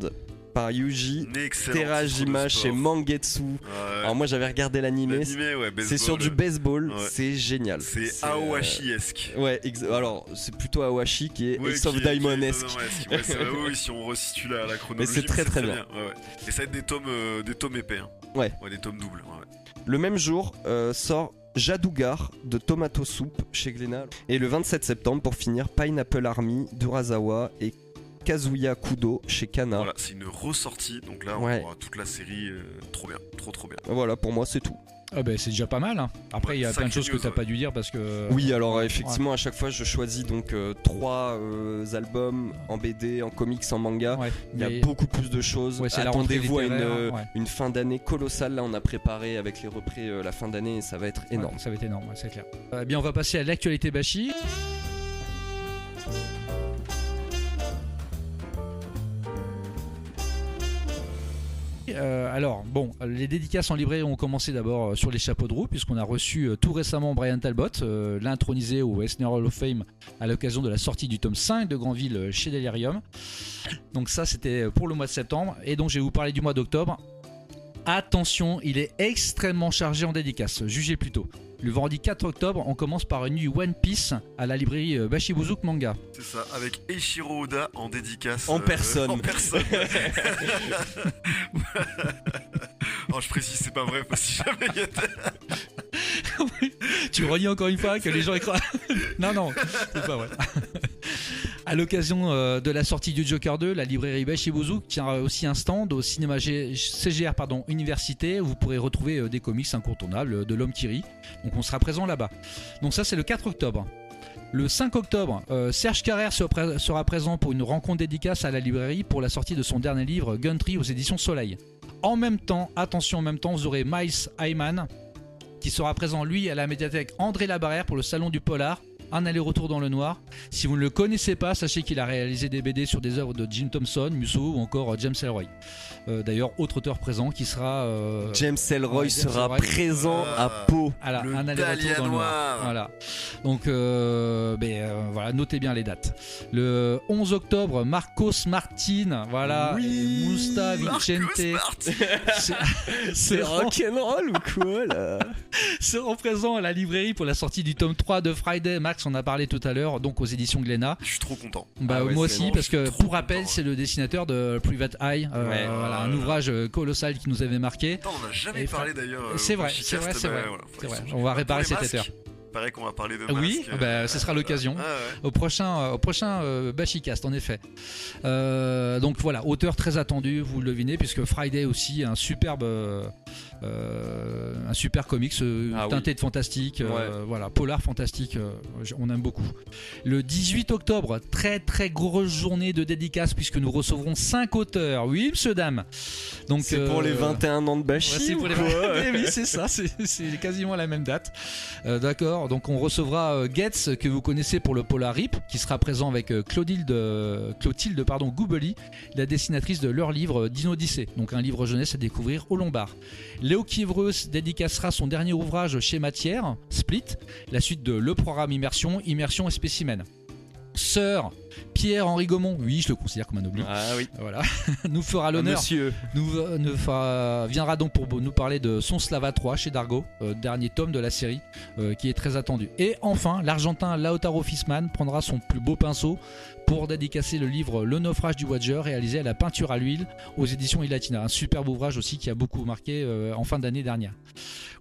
par Yuji Terajima chez Mangetsu. Ouais. Alors moi j'avais regardé l'animé, Ouais, c'est sur du baseball, Ouais. c'est génial. C'est Aowashi-esque. Ouais, alors c'est plutôt Awashi qui est Ace of Diamond-esque. Oui, si on resitue la chronologie. Mais c'est très bien. Ouais. Et ça va être des tomes épais. Hein. Ouais, des tomes doubles. Ouais. Le même jour sort Jadugar de Tomato Soup chez Glénat. Et le 27 septembre pour finir Pineapple Army d'Urasawa et Kazuya Kudo chez Kana. Voilà, c'est une ressortie, donc là on aura toute la série, trop bien, trop bien. Voilà, pour moi c'est tout. Ah bah, c'est déjà pas mal. Hein. Après, il y a plein de choses que t'as pas dû dire parce que. Oui, alors effectivement, à chaque fois je choisis donc 3 albums en BD, en comics, en manga. Ouais, il y a beaucoup plus de choses. Ouais, attendez-vous à une fin d'année colossale. Là, on a préparé avec les représ la fin d'année et ça va être énorme. Ouais, ça va être énorme, c'est clair. Eh bien, on va passer à l'actualité Bashi. Alors, bon, les dédicaces en librairie ont commencé d'abord sur les chapeaux de roue, puisqu'on a reçu tout récemment Brian Talbot, l'intronisé au Eisner Hall of Fame à l'occasion de la sortie du tome 5 de Granville chez Delirium. Donc ça, c'était pour le mois de septembre, et donc je vais vous parler du mois d'octobre. Attention, il est extrêmement chargé en dédicaces, jugez plutôt. Le vendredi 4 octobre, on commence par une nuit One Piece à la librairie Bashibuzuk Manga. C'est ça, avec Eiichiro Oda en dédicace. En personne. Oh, je précise, c'est pas vrai, parce que si jamais il y était... Tu redis encore une fois que les gens y croient. Non, c'est pas vrai. À l'occasion de la sortie du Joker 2, la librairie Bashibuzuk tient aussi un stand au cinéma CGR Université où vous pourrez retrouver des comics incontournables de l'homme qui rit. Donc on sera présent là-bas. Donc ça c'est le 4 octobre. Le 5 octobre, Serge Carrère sera présent pour une rencontre dédicace à la librairie pour la sortie de son dernier livre Gumtree aux éditions Soleil. En même temps, vous aurez Miles Hyman qui sera présent lui à la médiathèque André Labarrère pour le salon du Polar. Un aller-retour dans le noir. Si vous ne le connaissez pas, sachez qu'il a réalisé des BD sur des œuvres de Jim Thompson, Musso ou encore James Ellroy. D'ailleurs, autre auteur présent qui sera... James Ellroy sera présent à Pau. Alors, un aller-retour dans le noir. Voilà. Donc, voilà, notez bien les dates. Le 11 octobre, Marcos Martin, voilà, oui, Musta Vicente. C'est rock'n'roll ou quoi là? Seront présents à la librairie pour la sortie du tome 3 de Friday. Max en a parlé tout à l'heure, donc aux éditions Glénat. Je suis trop content. Moi aussi, parce que pour rappel, c'est le dessinateur de Private Eye, voilà, un ouvrage colossal qui nous avait marqué. Attends, on n'a jamais parlé d'ailleurs. C'est vrai. On va réparer cette erreur. Paraît qu'on va parler de masques. Oui, ce sera l'occasion. Au prochain Bashicast, en effet. Donc voilà, auteur très attendu, vous le devinez, puisque Friday aussi, un super comics teinté de fantastique, voilà, polar fantastique, on aime beaucoup. Le 18 octobre, très très grosse journée de dédicace, puisque nous recevrons 5 auteurs. Oui, monsieur, dame. Donc, c'est pour les 21 ans de Bashi. C'est pour les oui, c'est ça, c'est quasiment la même date. D'accord. Donc on recevra Getz, que vous connaissez pour le Polar Rip, qui sera présent avec Clotilde Goubeli, la dessinatrice de leur livre d'Inodyssée, donc un livre jeunesse à découvrir au Lombard. Léo Kievreus dédicacera son dernier ouvrage chez Matière, Split, la suite de Le Programme Immersion et Spécimen. Sir Pierre-Henri Gaumont, oui, je le considère comme un oubli. Ah oui. Voilà, nous fera l'honneur. Monsieur. Viendra donc pour nous parler de Son Slava 3 chez Dargo, dernier tome de la série qui est très attendu. Et enfin, l'Argentin Lautaro Fissmann prendra son plus beau pinceau pour dédicacer le livre Le naufrage du Voyager, réalisé à la peinture à l'huile aux éditions Ilatina. Un superbe ouvrage aussi qui a beaucoup marqué en fin d'année dernière.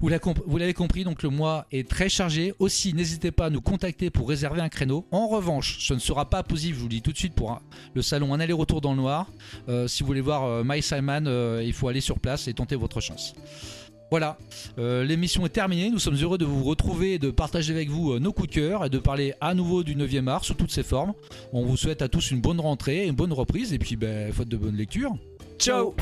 Vous l'avez compris, donc le mois est très chargé. Aussi, n'hésitez pas à nous contacter pour réserver un créneau. En revanche, ce ne sera pas possible, je vous le dis tout de suite, pour le salon Un aller-retour dans le noir. Si vous voulez voir My Simon, il faut aller sur place et tenter votre chance. Voilà, l'émission est terminée. Nous sommes heureux de vous retrouver et de partager avec vous nos coups de cœur et de parler à nouveau du 9e art sous toutes ses formes. On vous souhaite à tous une bonne rentrée, une bonne reprise et puis faute de bonne lecture. Ciao.